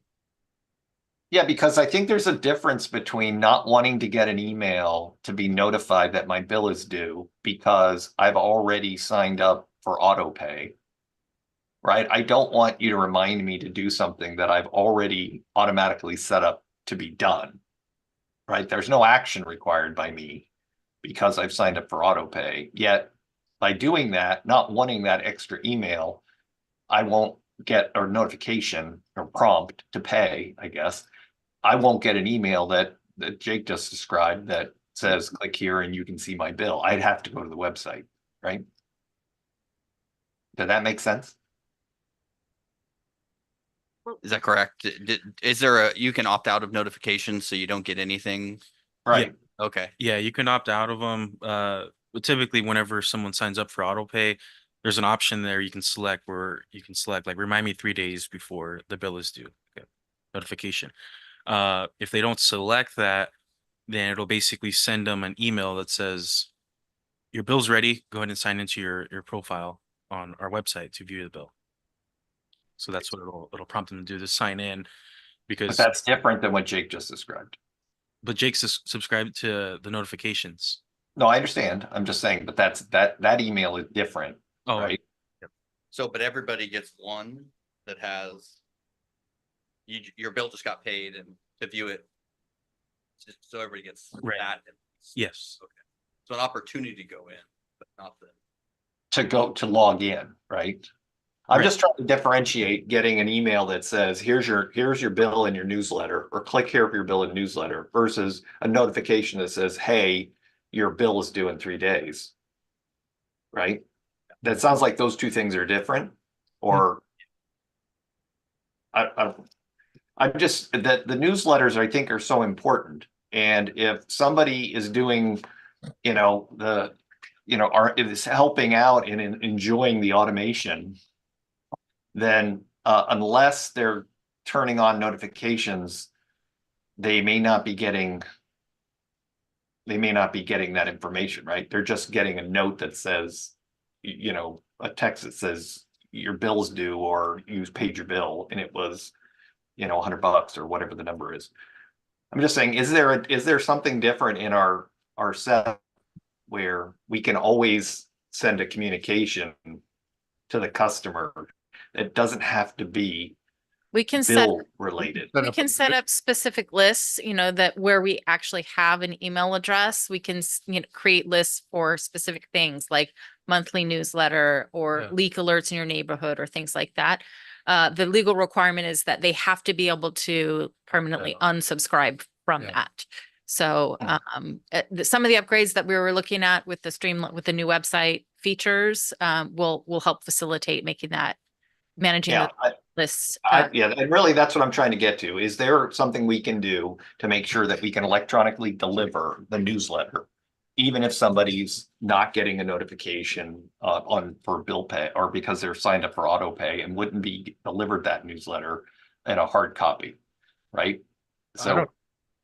Yeah, because I think there's a difference between not wanting to get an email to be notified that my bill is due because I've already signed up for auto pay, right? I don't want you to remind me to do something that I've already automatically set up to be done, right? There's no action required by me because I've signed up for auto pay. Yet by doing that, not wanting that extra email, I won't get a notification or prompt to pay, I guess. I won't get an email that Jake just described that says, click here and you can see my bill. I'd have to go to the website, right? Does that make sense? Is that correct? Is there you can opt out of notifications so you don't get anything? Right. Yeah. Okay. Yeah, you can opt out of them. But typically whenever someone signs up for auto pay, there's an option there you can select where you can select like remind me 3 days before the bill is due. Okay. Notification. If they don't select that, then it'll basically send them an email that says your bill's ready. Go ahead and sign into your profile on our website to view the bill. So that's what it'll prompt them to do, to sign in. But Because, that's different than what Jake just described. but Jake's subscribed to the notifications. No, I understand. I'm just saying, but that email is different, Oh, right? So, but everybody gets one that has. Your bill just got paid and to view it. So everybody gets Right. that. yes. Okay. So an opportunity to go in, but not the. To log in, right? I'm Right. just trying to differentiate getting an email that says, here's your bill in your newsletter, or click here for your bill in newsletter, versus a notification that says, hey, your bill is due in 3 days. Right? That sounds like those two things are different, or I'm just, that the newsletters I think are so important. And if somebody is doing, is helping out and enjoying the automation, then unless they're turning on notifications, they may not be getting that information, right? They're just getting a note that says, a text that says your bill's due, or you paid your bill and it was, $100 or whatever the number is. I'm just saying, is there something different in our setup where we can always send a communication to the customer? It doesn't have to be We can set, bill related. we can set up specific lists, that where we actually have an email address, we can, create lists for specific things like monthly newsletter or Yeah. leak alerts in your neighborhood or things like that. The legal requirement is that they have to be able to permanently unsubscribe from Yeah. that. So, some of the upgrades that we were looking at with the new website features, will help facilitate making that, managing Yeah, the lists. and really that's what I'm trying to get to. Is there something we can do to make sure that we can electronically deliver the newsletter, even if somebody's not getting a notification for bill pay, or because they're signed up for auto pay and wouldn't be delivered that newsletter in a hard copy, right? So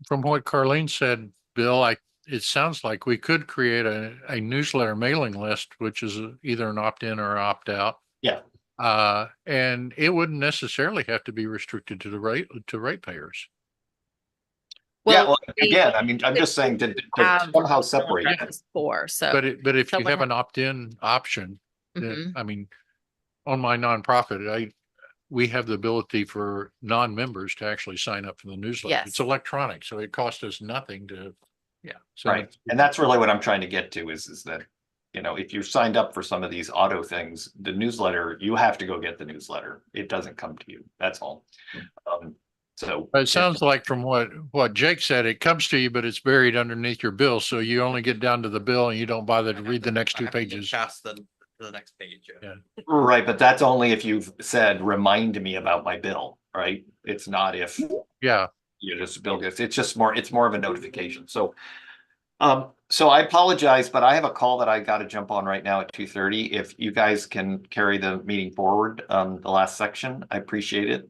From what Carlene said, Bill, it sounds like we could create a newsletter mailing list, which is either an opt-in or opt out. yeah, And it wouldn't necessarily have to be restricted to ratepayers. well, again, I mean, I'm just saying to have somehow separate it. addresses for, so. But if So you what have an opt-in option, then, Mhm. I mean, on my nonprofit, we have the ability for non-members to actually sign up for the newsletter. It's Yes. electronic, so it costs us nothing to, so Right, and that's really what I'm trying to get to is that, if you're signed up for some of these auto things, the newsletter, you have to go get the newsletter. It doesn't come to you, that's all. So. But it sounds like from what Jake said, it comes to you, but it's buried underneath your bill. So you only get down to the bill and you don't bother to read the next I two have to look pages. Past the next page. Yeah. Right, but that's only if you've said, remind me about my bill, right? It's not if Yeah. you just bill gets, it's more of a notification, so. So I apologize, but I have a call that I gotta jump on right now at 2:30. If you guys can carry the meeting forward, the last section, I appreciate it.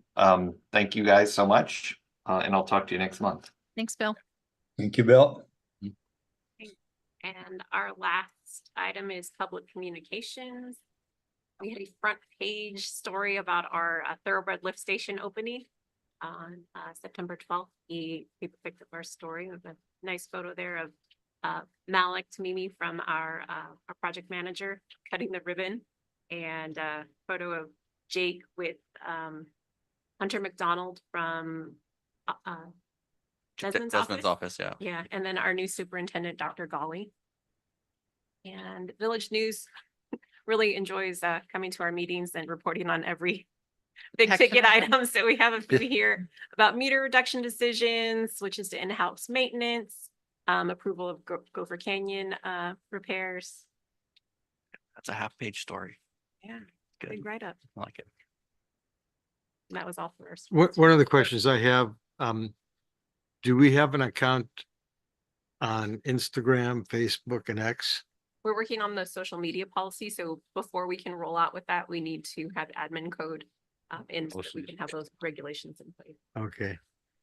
Thank you guys so much, and I'll talk to you next month. Thanks, Bill. Thank you, Bill. And our last item is public communications. We had a front page story about our thoroughbred lift station opening on September 12th. People picked up our story with a nice photo there of Malik Tamimi from our project manager cutting the ribbon, and a photo of Jake with Hunter McDonald from Desmond's office, yeah. yeah, and then our new superintendent, Dr. Golly. And Village News really enjoys coming to our meetings and reporting on every big ticket item. So we have a few here about meter reduction decisions, switches to in-house maintenance, approval of Gopher Canyon repairs. That's a half-page story. Yeah, Good. big write-up. I like it. And that was all first. One of the questions I have, do we have an account on Instagram, Facebook, and X? We're working on the social media policy, so before we can roll out with that, we need to have admin code in so that we can have those regulations in place. Okay,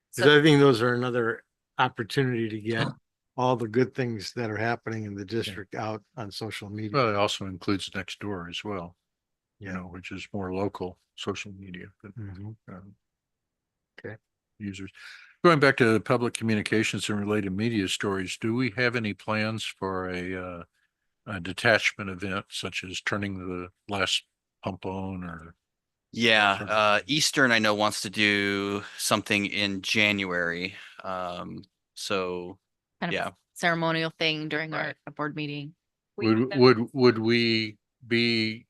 So- because I think those are another opportunity to get all the good things that are happening in the district out on social media. Well, it also includes next door as well. you know, which is more local social media. But, Mhm. Okay. Users. Going back to public communications and related media stories, do we have any plans for a detachment event such as turning the last pump on or? Yeah, Sure. Eastern I know wants to do something in January. So Kind of yeah. a ceremonial thing during Right. our board meeting. Would we be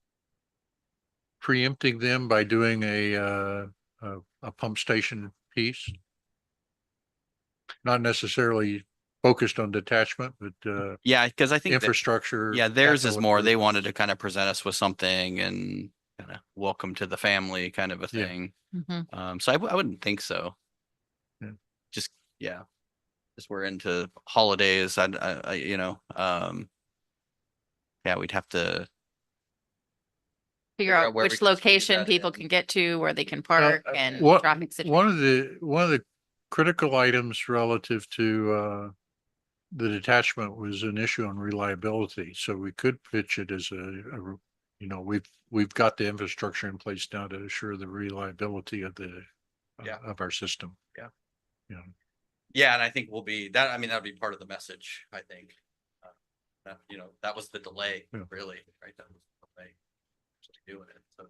preempting them by doing a pump station piece? Not necessarily focused on detachment, but Yeah, because I think that, infrastructure. yeah, theirs is capital more, they improvements. wanted to kind of present us with something and kind of welcome to the family kind of a Yeah. thing. Mhm. So I wouldn't think so. Yeah. Just, yeah, as we're into holidays, you know, yeah, we'd have to, Figure Figure out out where we which can squeeze location that people in. can get to, where they can park and What, traffic one of situation. the critical items relative to the detachment was an issue on reliability. So we could pitch it as you know, we've got the infrastructure in place now to assure the reliability of the Yeah. of our system. Yeah. You know, yeah, and I think we'll be that, I mean, that'd be part of the message, I think. That, you know, that was the delay, Yeah. really, right? That was the delay. to Doing it, so.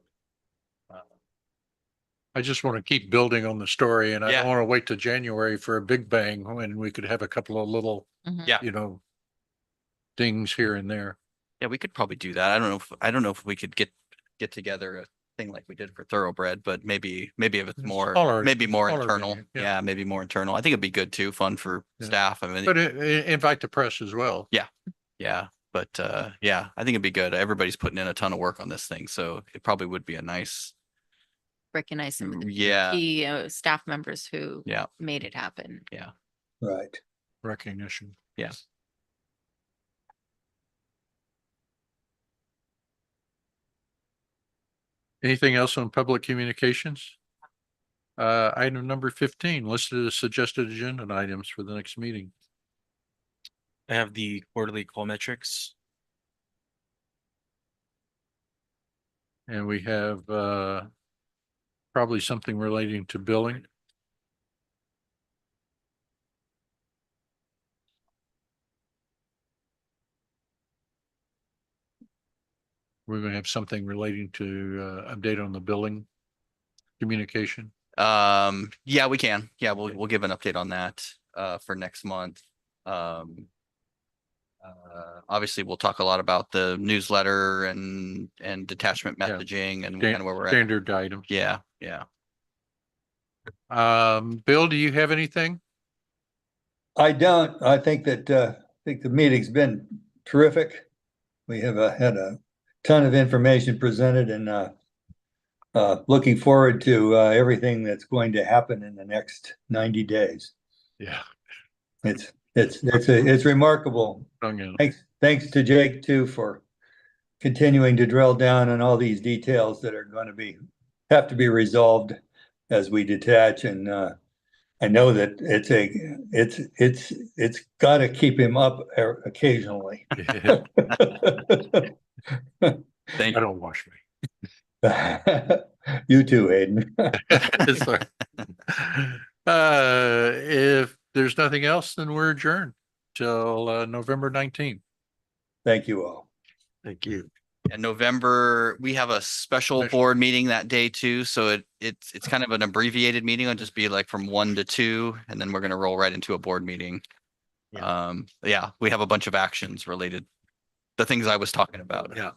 I just want to keep building on the story and I Yeah. don't want to wait till January for a big bang when we could have a couple of little, Mhm. Yeah. you know, things here and there. Yeah, we could probably do that. I don't know if we could get together a thing like we did for Thoroughbred, but maybe if it's more, Smaller- maybe more smaller internal. venue, yeah. Yeah, maybe more internal. I think it'd be good too, fun for Yeah. staff. I mean, But invite the press as well. yeah, but yeah, I think it'd be good. Everybody's putting in a ton of work on this thing, so it probably would be a nice, Recognize some of the yeah, key staff members who yeah, made it happen. yeah. Right. Recognition. Yeah. Anything else on public communications? Item number 15, listed as suggested agenda items for the next meeting. I have the quarterly call metrics. And we have probably something relating to billing. We're gonna have something relating to update on the billing communication. Yeah, we can. Yeah, we'll give an update on that for next month. Obviously we'll talk a lot about the newsletter and detachment Yeah. messaging and Stan- kind of where we're at. Standard items. Yeah, yeah. Bill, do you have anything? I don't. I think that, I think the meeting's been terrific. We have had a ton of information presented and looking forward to everything that's going to happen in the next 90 days. Yeah. It's remarkable. Thanks to Jake too for continuing to drill down on all these details that are going to have to be resolved as we detach. And I know that it's got to keep him up occasionally. Thank I you. don't wash me. You too, Hayden. Sorry. If there's nothing else, then we're adjourned till November 19th. Thank you all. Thank you. In November, we have a special board meeting that day too, so it's kind of an abbreviated meeting. It'll just be like from 1 to 2, and then we're gonna roll right into a board meeting. Yeah, we have a bunch of actions related, the things I was talking about. Yeah.